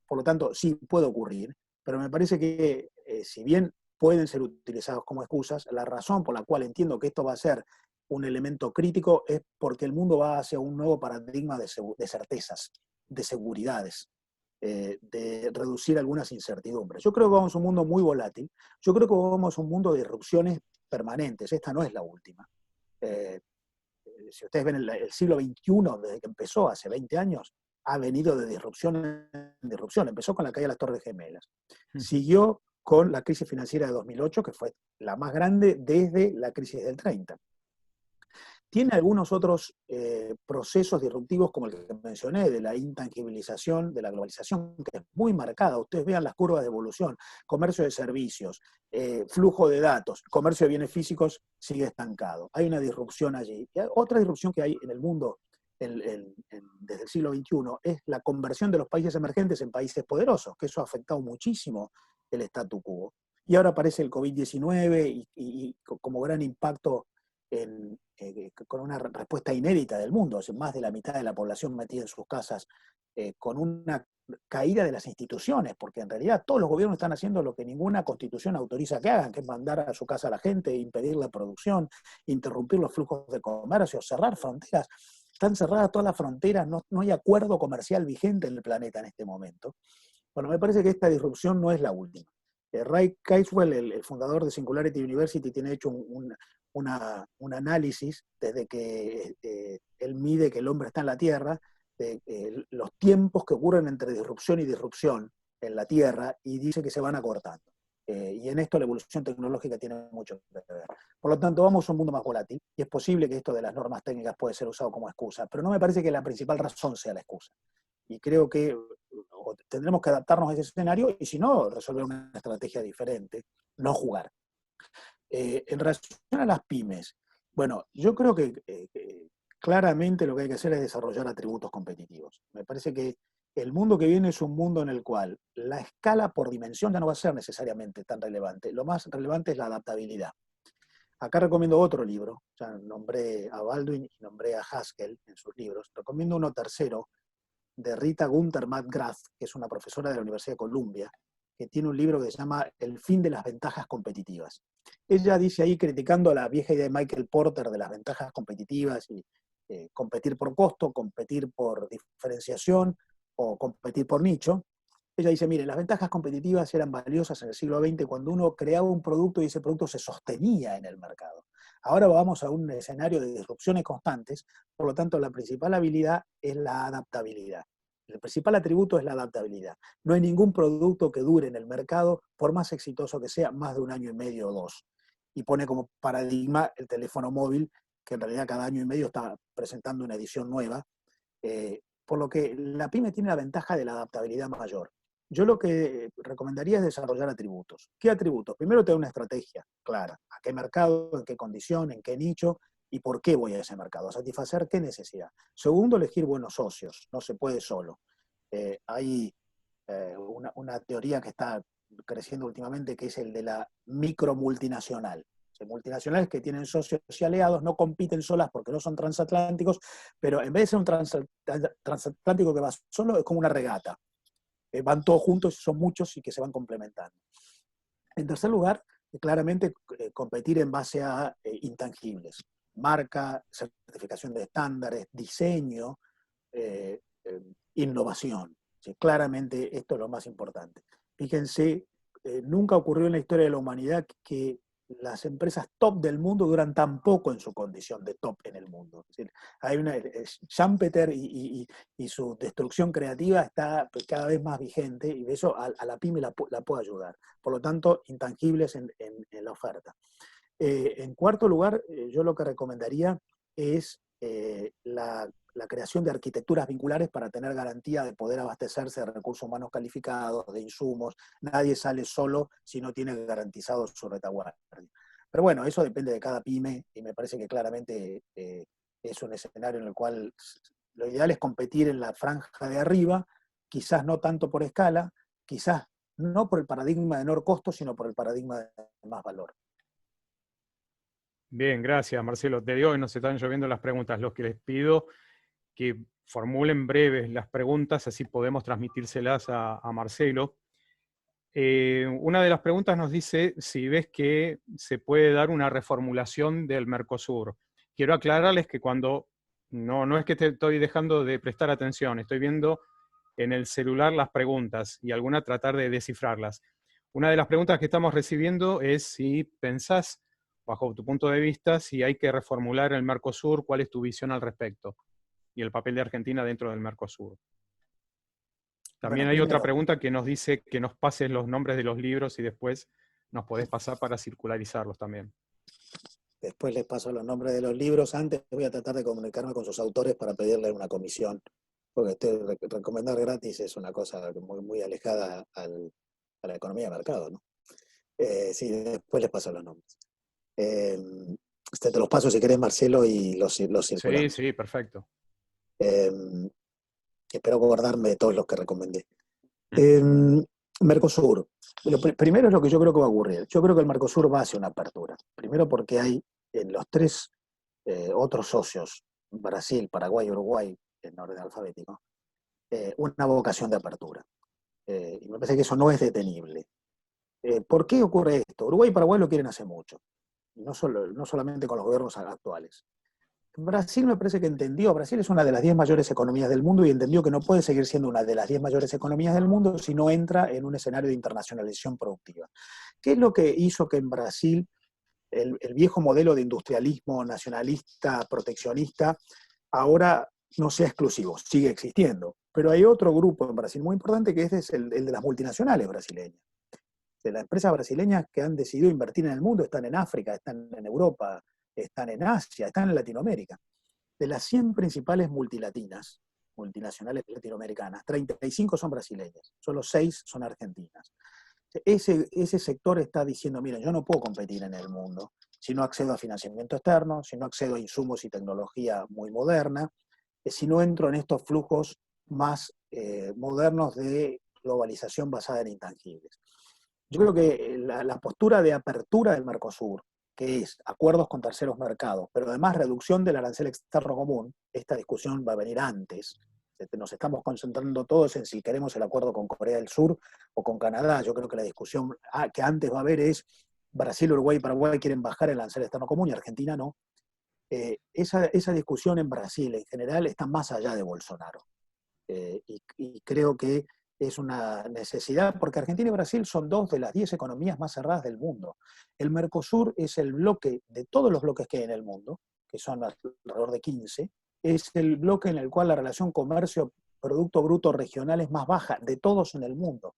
Por lo tanto, sí puede ocurrir, pero me parece que si bien pueden ser utilizados como excusas, la razón por la cual entiendo que esto va a ser un elemento crítico es porque el mundo va hacia un nuevo paradigma de certezas, de seguridades, de reducir algunas incertidumbres. Yo creo que vamos a un mundo muy volátil, yo creo que vamos a un mundo de irrupciones permanentes, esta no es la última. Eh, si ustedes ven el siglo XXI, desde que empezó hace 20 años, ha venido de disrupción en disrupción. Empezó con la caída de las Torres Gemelas. Siguió con la crisis financiera de 2008, que fue la más grande desde la crisis del 30. Tiene algunos otros procesos disruptivos, como el que mencioné, de la intangibilización, de la globalización, que es muy marcada. Ustedes vean las curvas de evolución, comercio de servicios, flujo de datos, comercio de bienes físicos sigue estancado. Hay una disrupción allí. Y otra disrupción que hay en el mundo desde el siglo XXI es la conversión de los países emergentes en países poderosos, que eso ha afectado muchísimo el statu quo. Y ahora aparece el COVID-19 y como gran impacto con una respuesta inédita del mundo, o sea, más de la mitad de la población metida en sus casas, con una caída de las instituciones, porque en realidad todos los gobiernos están haciendo lo que ninguna constitución autoriza que hagan, que es mandar a su casa a la gente, impedir la producción, interrumpir los flujos de comercio, cerrar fronteras. Están cerradas todas las fronteras, no hay acuerdo comercial vigente en el planeta en este momento. Bueno, me parece que esta disrupción no es la última. Ray Kurzweil, el fundador de Singularity University, tiene hecho un análisis desde que él mide que el hombre está en la Tierra, de los tiempos que ocurren entre disrupción y disrupción en la Tierra, y dice que se van acortando. Y en esto la evolución tecnológica tiene mucho que ver. Por lo tanto, vamos a un mundo más volátil, y es posible que esto de las normas técnicas puede ser usado como excusa, pero no me parece que la principal razón sea la excusa. Y creo que tendremos que adaptarnos a ese escenario, y si no, resolver una estrategia diferente, no jugar. En relación a las pymes, bueno, yo creo que claramente lo que hay que hacer es desarrollar atributos competitivos. Me parece que el mundo que viene es un mundo en el cual la escala por dimensión ya no va a ser necesariamente tan relevante. Lo más relevante es la adaptabilidad. Acá recomiendo otro libro, ya nombré a Baldwin y nombré a Haskell en sus libros. Recomiendo uno tercero de Rita Gunther McGrath, que es una profesora de la Universidad de Columbia, que tiene un libro que se llama El fin de las ventajas competitivas. Ella dice ahí, criticando a la vieja idea de Michael Porter de las ventajas competitivas y competir por costo, competir por diferenciación o competir por nicho. Ella dice, mire, las ventajas competitivas eran valiosas en el siglo XX cuando uno creaba un producto y ese producto se sostenía en el mercado. Ahora vamos a un escenario de disrupciones constantes, por lo tanto la principal habilidad es la adaptabilidad. El principal atributo es la adaptabilidad. No hay ningún producto que dure en el mercado, por más exitoso que sea, más de un año y medio o dos. Y pone como paradigma el teléfono móvil, que en realidad cada año y medio está presentando una edición nueva, por lo que la pyme tiene la ventaja de la adaptabilidad mayor. Yo lo que recomendaría es desarrollar atributos. ¿Qué atributos? Primero, tener una estrategia clara. ¿A qué mercado, en qué condición, en qué nicho y por qué voy a ese mercado? ¿A satisfacer qué necesidad? Segundo, elegir buenos socios. No se puede solo. Hay una teoría que está creciendo últimamente que es el de la micromultinacional. Multinacionales que tienen socios y aliados no compiten solas porque no son transatlánticos, pero en vez de ser un transatlántico que va solo, es como una regata. Van todos juntos, son muchos y que se van complementando. En tercer lugar, claramente competir en base a intangibles. Marca, certificación de estándares, diseño, innovación. ¿Sí? Claramente esto es lo más importante. Fíjense, nunca ocurrió en la historia de la humanidad que las empresas top del mundo duran tan poco en su condición de top en el mundo. Es decir, hay Schumpeter y su destrucción creativa está cada vez más vigente y eso a la pyme la puede ayudar. Por lo tanto, intangibles en la oferta. En cuarto lugar, yo lo que recomendaría es la creación de arquitecturas vinculares para tener garantía de poder abastecerse de recursos humanos calificados, de insumos. Nadie sale solo si no tiene garantizado su retaguardia. Pero bueno, eso depende de cada pyme y me parece que claramente es un escenario en el cual lo ideal es competir en la franja de arriba, quizás no tanto por escala, quizás no por el paradigma de menor costo, sino por el paradigma de más valor. Bien, gracias, Marcelo. Te digo que nos están lloviendo las preguntas. Los que les pido que formulen breves las preguntas, así podemos transmitírselas a Marcelo. Una de las preguntas nos dice si ves que se puede dar una reformulación del Mercosur. Quiero aclararles que no es que te estoy dejando de prestar atención, estoy viendo en el celular las preguntas y alguna tratar de descifrarlas. Una de las preguntas que estamos recibiendo es si pensás, bajo tu punto de vista, si hay que reformular el Mercosur, cuál es tu visión al respecto y el papel de Argentina dentro del Mercosur. También Bueno, hay otra primero, pregunta que nos dice que nos pases los nombres de los libros y después nos podés pasar para circularizarlos también. después les paso los nombres de los libros. Antes voy a tratar de comunicarme con sus autores para pedirle una comisión, porque recomendar gratis es una cosa muy, muy alejada a la economía de mercado, ¿no? Sí, después les paso los nombres. Eh, te los paso si querés, Marcelo, y los Sí, circulamos. sí, perfecto. Eh, espero acordarme de todos los que recomendé. Mm. Eh, Mercosur. Primero es lo que yo creo que va a ocurrir. Yo creo que el Mercosur va hacia una apertura. Primero porque hay en los tres otros socios, Brasil, Paraguay y Uruguay, en orden alfabético, una vocación de apertura. Y me parece que eso no es detenible. ¿Por qué ocurre esto? Uruguay y Paraguay lo quieren hace mucho, no solamente con los gobiernos actuales. Brasil me parece que entendió, Brasil es una de las 10 mayores economías del mundo y entendió que no puede seguir siendo una de las 10 mayores economías del mundo si no entra en un escenario de internacionalización productiva. ¿Qué es lo que hizo que en Brasil el viejo modelo de industrialismo nacionalista, proteccionista, ahora no sea exclusivo, sigue existiendo? Pero hay otro grupo en Brasil muy importante que es el de las multinacionales brasileñas. De las empresas brasileñas que han decidido invertir en el mundo, están en África, están en Europa, están en Asia, están en Latinoamérica. De las 100 principales multinacionales latinoamericanas, 35 son brasileñas, solo 6 son argentinas. Ese sector está diciendo, miren, yo no puedo competir en el mundo si no accedo a financiamiento externo, si no accedo a insumos y tecnología muy moderna, si no entro en estos flujos más modernos de globalización basada en intangibles. Yo creo que la postura de apertura del Mercosur, que es acuerdos con terceros mercados, pero además reducción del arancel externo común, esta discusión va a venir antes. Nos estamos concentrando todos en si queremos el acuerdo con Corea del Sur o con Canadá. Yo creo que la discusión que antes va a haber es Brasil, Uruguay y Paraguay quieren bajar el arancel externo común y Argentina no. Esa discusión en Brasil en general está más allá de Bolsonaro. Y creo que es una necesidad, porque Argentina y Brasil son 2 de las 10 economías más cerradas del mundo. El Mercosur es el bloque de todos los bloques que hay en el mundo, que son alrededor de 15, es el bloque en el cual la relación comercio-producto bruto regional es más baja de todos en el mundo.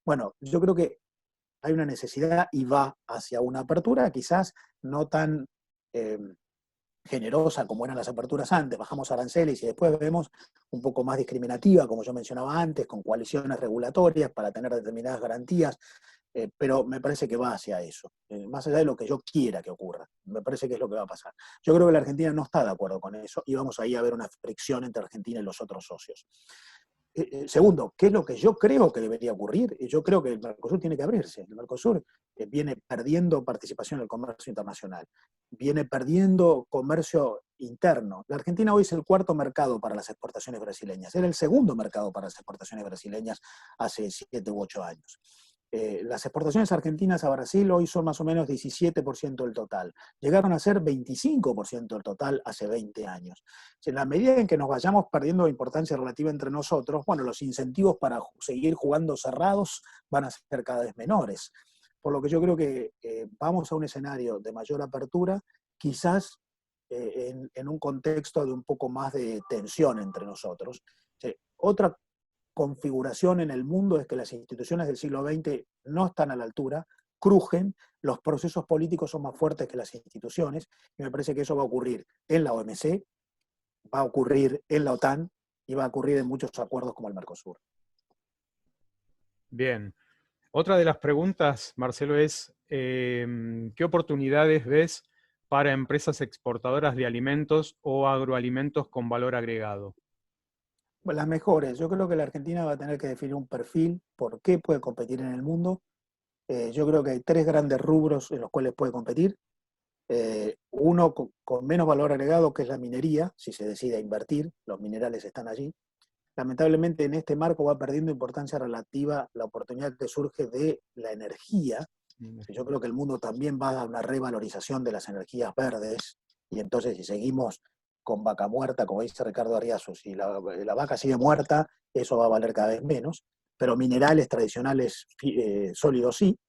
Bueno, yo creo que hay una necesidad y va hacia una apertura, quizás no tan eh, generosa como eran las aperturas antes, bajamos aranceles y después vemos un poco más discriminativa, como yo mencionaba antes, con coaliciones regulatorias para tener determinadas garantías, pero me parece que va hacia eso, más allá de lo que yo quiera que ocurra, me parece que es lo que va a pasar. Yo creo que la Argentina no está de acuerdo con eso y vamos ahí a ver una fricción entre Argentina y los otros socios. Segundo, ¿qué es lo que yo creo que debería ocurrir? Yo creo que el Mercosur tiene que abrirse. El Mercosur viene perdiendo participación en el comercio internacional, viene perdiendo comercio interno. La Argentina hoy es el cuarto mercado para las exportaciones brasileñas, era el segundo mercado para las exportaciones brasileñas hace 7 u 8 años. Las exportaciones argentinas a Brasil hoy son más o menos 17% del total. Llegaron a ser 25% del total hace 20 años. En la medida en que nos vayamos perdiendo importancia relativa entre nosotros, bueno, los incentivos para seguir jugando cerrados van a ser cada vez menores. Por lo que yo creo que vamos a un escenario de mayor apertura, quizás en un contexto de un poco más de tensión entre nosotros. Otra configuración en el mundo es que las instituciones del siglo XX no están a la altura, crujen, los procesos políticos son más fuertes que las instituciones, y me parece que eso va a ocurrir en la OMC, va a ocurrir en la OTAN y va a ocurrir en muchos acuerdos como el Mercosur. Bien. Otra de las preguntas, Marcelo, es ¿qué oportunidades ves para empresas exportadoras de alimentos o agroalimentos con valor agregado? Bueno, las mejores. Yo creo que la Argentina va a tener que definir un perfil, por qué puede competir en el mundo. Yo creo que hay tres grandes rubros en los cuales puede competir. Uno con menos valor agregado, que es la minería, si se decide a invertir, los minerales están allí. Lamentablemente en este marco va perdiendo importancia relativa la oportunidad que surge de la energía. Yo creo que el mundo también va a una revalorización de las energías verdes, y entonces si seguimos con vaca muerta, como dice Ricardo Arriazu, si la vaca sigue muerta, eso va a valer cada vez menos, pero minerales tradicionales sólidos sí.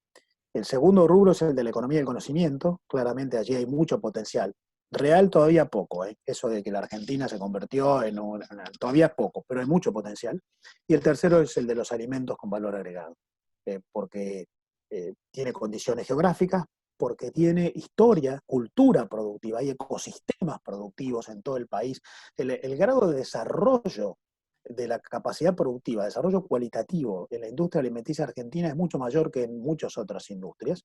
El segundo rubro es el de la economía del conocimiento. Claramente allí hay mucho potencial. Real todavía poco, ¿eh? Eso de que la Argentina se convirtió todavía es poco, pero hay mucho potencial. Y el tercero es el de los alimentos con valor agregado, porque tiene condiciones geográficas, porque tiene historia, cultura productiva, hay ecosistemas productivos en todo el país. El grado de desarrollo de la capacidad productiva, desarrollo cualitativo en la industria alimenticia argentina es mucho mayor que en muchas otras industrias,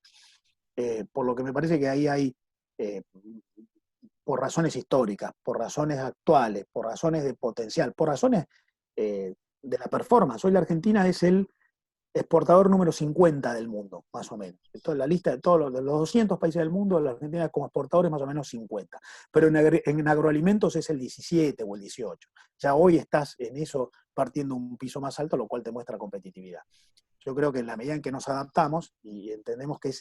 por lo que me parece que ahí hay, eh, por razones históricas, por razones actuales, por razones de potencial, por razones de la performance. Hoy la Argentina es el exportador número 50 del mundo, más o menos. Entonces, la lista de todos de los 200 países del mundo, la Argentina como exportador es más o menos 50. Pero en agroalimentos es el 17 o el 18. Ya hoy estás en eso partiendo un piso más alto, lo cual te muestra competitividad. Yo creo que en la medida en que nos adaptamos y entendemos que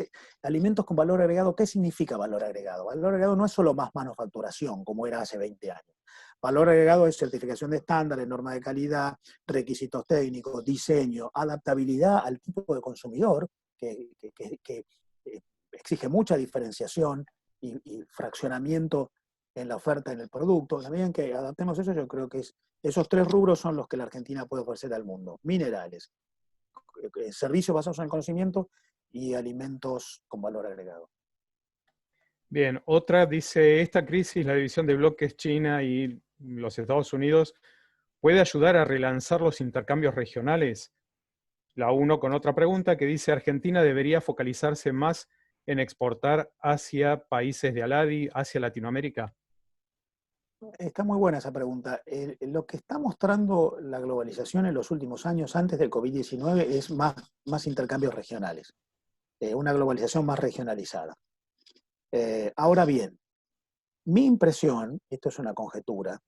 alimentos con valor agregado, ¿qué significa valor agregado? Valor agregado no es solo más manufacturación, como era hace 20 años. Valor agregado es certificación de estándares, normas de calidad, requisitos técnicos, diseño, adaptabilidad al tipo de consumidor, que exige mucha diferenciación y fraccionamiento en la oferta en el producto. En la medida en que adaptemos eso, yo creo que esos tres rubros son los que la Argentina puede ofrecer al mundo. Minerales, servicios basados en el conocimiento y alimentos con valor agregado. Bien, otra dice, esta crisis, la división de bloques China y los Estados Unidos, ¿puede ayudar a relanzar los intercambios regionales? La uno con otra pregunta que dice, ¿Argentina debería focalizarse más en exportar hacia países de ALADI, hacia Latinoamérica? Está muy buena esa pregunta. Lo que está mostrando la globalización en los últimos años, antes del COVID-19, es más intercambios regionales, una globalización más regionalizada. Ahora bien, mi impresión, esto es una conjetura,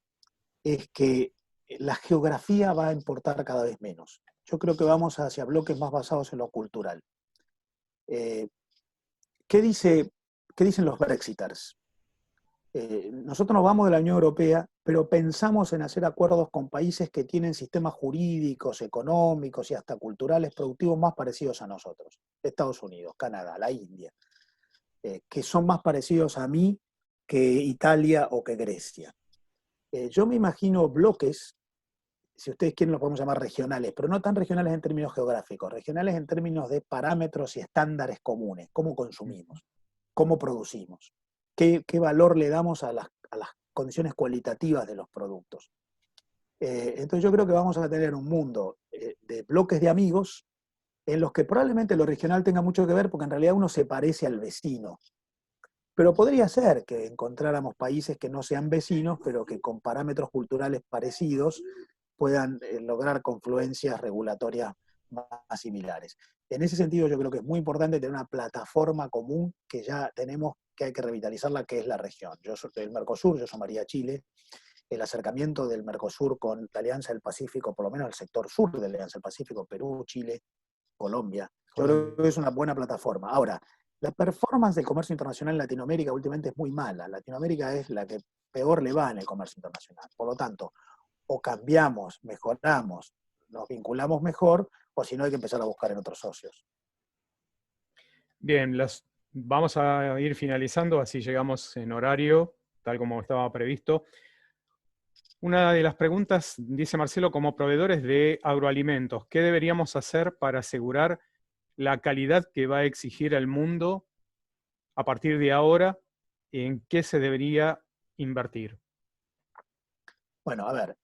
es que la geografía va a importar cada vez menos. Yo creo que vamos hacia bloques más basados en lo cultural. Eh, ¿qué dicen los Brexiters? Nosotros nos vamos de la Unión Europea, pero pensamos en hacer acuerdos con países que tienen sistemas jurídicos, económicos y hasta culturales productivos más parecidos a nosotros. Estados Unidos, Canadá, la India, que son más parecidos a mí que Italia o que Grecia. Yo me imagino bloques, si ustedes quieren los podemos llamar regionales, pero no tan regionales en términos geográficos, regionales en términos de parámetros y estándares comunes, cómo consumimos, cómo producimos, qué valor le damos a las condiciones cualitativas de los productos. Entonces yo creo que vamos a tener un mundo de bloques de amigos en los que probablemente lo regional tenga mucho que ver porque en realidad uno se parece al vecino. Pero podría ser que encontráramos países que no sean vecinos, pero que con parámetros culturales parecidos puedan lograr confluencias regulatorias más similares. En ese sentido, yo creo que es muy importante tener una plataforma común que ya tenemos, que hay que revitalizarla, que es la región. Yo soy del Mercosur, yo somaría Chile. El acercamiento del Mercosur con la Alianza del Pacífico, por lo menos el sector sur de la Alianza del Pacífico, Perú, Chile, Colombia, yo creo que es una buena plataforma. Ahora, la performance del comercio internacional en Latinoamérica últimamente es muy mala. Latinoamérica es la que peor le va en el comercio internacional. Por lo tanto, o cambiamos, mejoramos, nos vinculamos mejor, o si no hay que empezar a buscar en otros socios. Bien, vamos a ir finalizando, así llegamos en horario, tal como estaba previsto. Una de las preguntas, dice Marcelo, como proveedores de agroalimentos, ¿qué deberíamos hacer para asegurar la calidad que va a exigir el mundo a partir de ahora? ¿En qué se debería invertir? Bueno, a ver,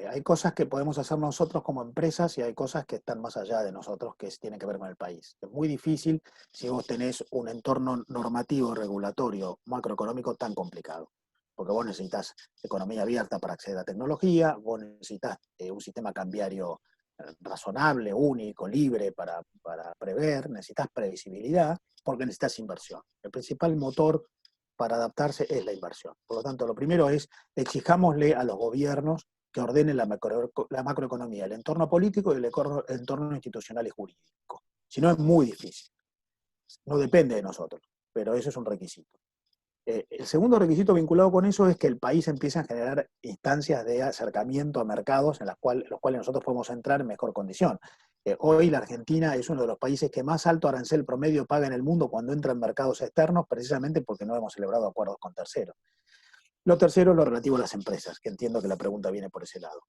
hay cosas que podemos hacer nosotros como empresas y hay cosas que están más allá de nosotros que tienen que ver con el país. Es muy difícil si vos tenés un entorno normativo, regulatorio, macroeconómico tan complicado. porque vos necesitas economía abierta para acceder a tecnología, vos necesitas un sistema cambiario razonable, único, libre para prever, necesitas previsibilidad, porque necesitas inversión. El principal motor para adaptarse es la inversión. Por lo tanto, lo primero es exijámosle a los gobiernos que ordenen la macroeconomía, el entorno político y el entorno institucional y jurídico. Si no, es muy difícil. No depende de nosotros, pero eso es un requisito. El segundo requisito vinculado con eso es que el país empiece a generar instancias de acercamiento a mercados en los cuales nosotros podemos entrar en mejor condición. Hoy la Argentina es uno de los países que más alto arancel promedio paga en el mundo cuando entra en mercados externos, precisamente porque no hemos celebrado acuerdos con terceros. Lo tercero es lo relativo a las empresas, que entiendo que la pregunta viene por ese lado.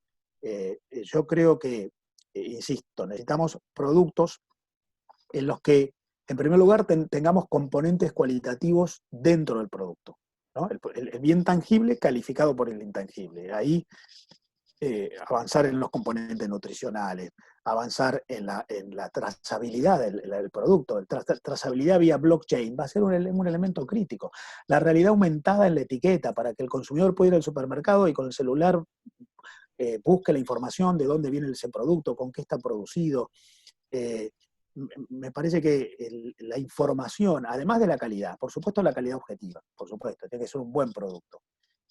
Yo creo que, insisto, necesitamos productos en los que, en primer lugar, tengamos componentes cualitativos dentro del producto, ¿no? El bien tangible calificado por el intangible. Ahí avanzar en los componentes nutricionales, avanzar en la trazabilidad del producto. Trazabilidad vía blockchain va a ser un elemento crítico. La realidad aumentada en la etiqueta para que el consumidor pueda ir al supermercado y con el celular busque la información de dónde viene ese producto, con qué está producido. Me parece que la información, además de la calidad, por supuesto la calidad objetiva, por supuesto, tiene que ser un buen producto.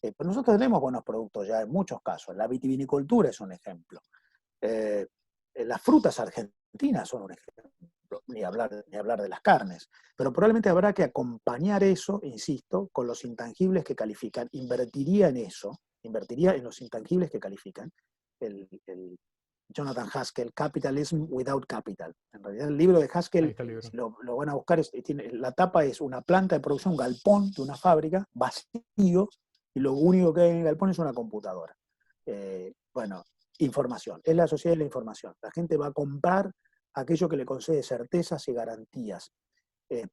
Pero nosotros tenemos buenos productos ya en muchos casos. La vitivinicultura es un ejemplo. Las frutas argentinas son un ejemplo. Ni hablar de las carnes. Pero probablemente habrá que acompañar eso, insisto, con los intangibles que califican. Invertiría en eso, invertiría en los intangibles que califican. El Jonathan Haskell, Capitalism Without Capital. En realidad el libro de Haskell, si lo van a buscar, la tapa es una planta de producción, un galpón de una fábrica, vacío, y lo único que hay en el galpón es una computadora. Bueno, información, es la sociedad de la información. La gente va a comprar aquello que le concede certezas y garantías.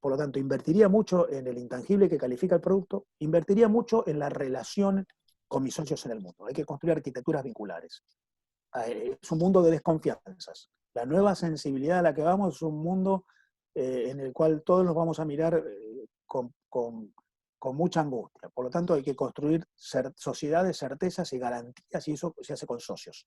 Por lo tanto, invertiría mucho en el intangible que califica el producto, invertiría mucho en la relación con mis socios en el mundo. Hay que construir arquitecturas vinculares. Es un mundo de desconfianzas. La nueva sensibilidad a la que vamos es un mundo en el cual todos nos vamos a mirar con mucha angustia. Por lo tanto, hay que construir sociedades, certezas y garantías, y eso se hace con socios.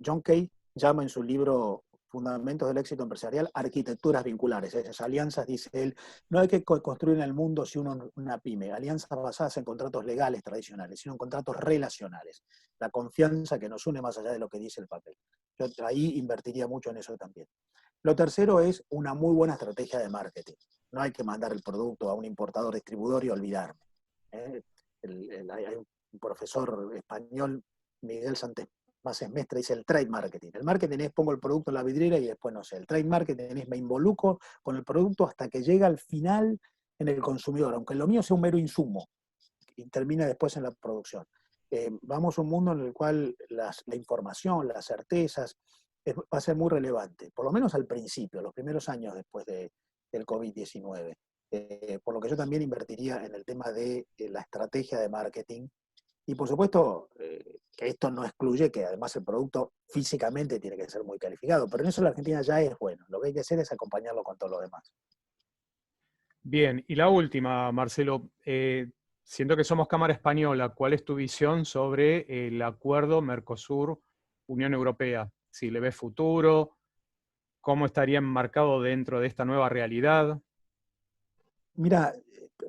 John Kay llama en su libro Fundamentos del Éxito Empresarial arquitecturas vinculares. Esas alianzas, dice él, no hay que construir en el mundo si una pyme, alianzas basadas en contratos legales tradicionales, sino en contratos relacionales. La confianza que nos une más allá de lo que dice el papel. Yo ahí invertiría mucho en eso también. Lo tercero es una muy buena estrategia de marketing. No hay que mandar el producto a un importador distribuidor y olvidarme. Hay un profesor español, Miguel Santés Mestre, dice el trade marketing. El marketing es pongo el producto en la vidriera y después no sé. El trade marketing es me involucro con el producto hasta que llega al final en el consumidor, aunque lo mío sea un mero insumo y termina después en la producción. Vamos a un mundo en el cual la información, las certezas, va a ser muy relevante, por lo menos al principio, los primeros años después del COVID-19. Por lo que yo también invertiría en el tema de la estrategia de marketing. Y por supuesto, que esto no excluye que además el producto físicamente tiene que ser muy calificado, pero en eso la Argentina ya es bueno. Lo que hay que hacer es acompañarlo con todo lo demás. Bien, y la última, Marcelo. Siento que somos Cámara Española. ¿Cuál es tu visión sobre el acuerdo Mercosur-Unión Europea? Si le ves futuro, ¿cómo estaría enmarcado dentro de esta nueva realidad? Mira,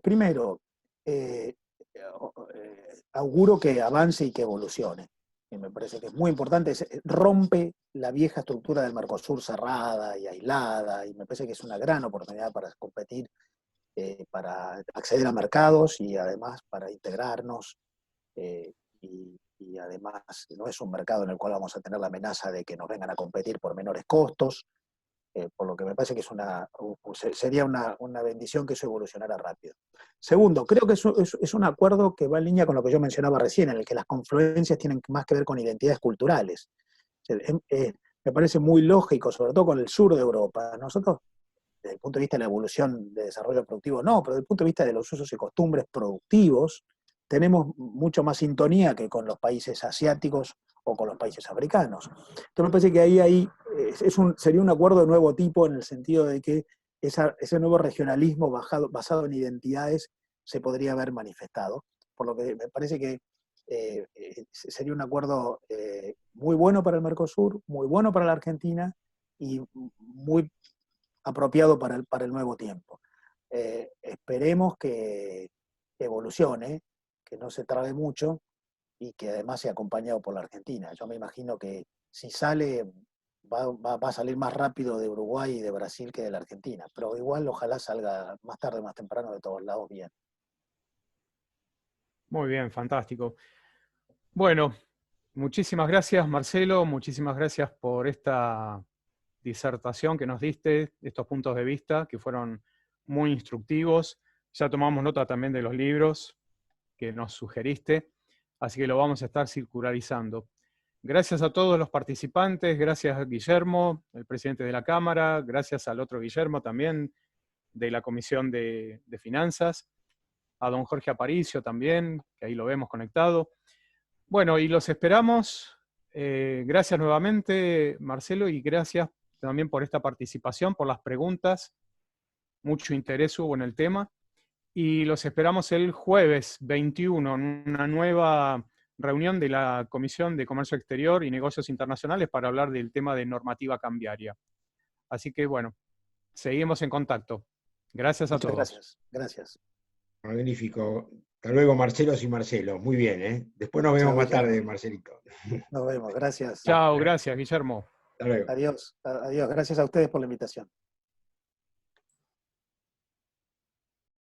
primero, auguro que avance y que evolucione. Y me parece que es muy importante, rompe la vieja estructura del Mercosur cerrada y aislada, y me parece que es una gran oportunidad para competir, para acceder a mercados y además para integrarnos, y además no es un mercado en el cual vamos a tener la amenaza de que nos vengan a competir por menores costos, por lo que me parece que sería una bendición que eso evolucionara rápido. Segundo, creo que es un acuerdo que va en línea con lo que yo mencionaba recién, en el que las confluencias tienen más que ver con identidades culturales. Me parece muy lógico, sobre todo con el sur de Europa. Nosotros, desde el punto de vista de la evolución de desarrollo productivo, no, pero desde el punto de vista de los usos y costumbres productivos, tenemos mucho más sintonía que con los países asiáticos o con los países africanos. Entonces me parece que ahí sería un acuerdo de nuevo tipo en el sentido de que ese nuevo regionalismo basado en identidades se podría haber manifestado. por lo que me parece que sería un acuerdo muy bueno para el Mercosur, muy bueno para la Argentina y muy apropiado para el nuevo tiempo. Esperemos que evolucione, que no se trabe mucho y que además sea acompañado por la Argentina. Yo me imagino que si sale, va a salir más rápido de Uruguay y de Brasil que de la Argentina, pero igual ojalá salga más tarde, más temprano de todos lados bien. Muy bien, fantástico. Bueno, muchísimas gracias, Marcelo, muchísimas gracias por esta disertación que nos diste, estos puntos de vista que fueron muy instructivos. Ya tomamos nota también de los libros que nos sugeriste, así que lo vamos a estar circularizando. Gracias a todos los participantes, gracias a Guillermo, el presidente de la Cámara, gracias al otro Guillermo también, de la Comisión de Finanzas, a don Jorge Aparicio también, que ahí lo vemos conectado. Bueno, y los esperamos. Gracias nuevamente, Marcelo, y gracias también por esta participación, por las preguntas. Mucho interés hubo en el tema. Y los esperamos el jueves 21 en una nueva reunión de la Comisión de Comercio Exterior y Negocios Internacionales para hablar del tema de normativa cambiaria. Así que, bueno, seguimos en contacto. Gracias a Muchas todos. gracias. Gracias. Magnífico. Hasta luego, Marcelos y Marcelo. Muy bien, ¿eh? Después nos vemos Chao, más tarde, Guillermo. Marcelito. Nos vemos. Gracias. Chao, gracias, Guillermo. Hasta luego. Adiós. Adiós. Gracias a ustedes por la invitación.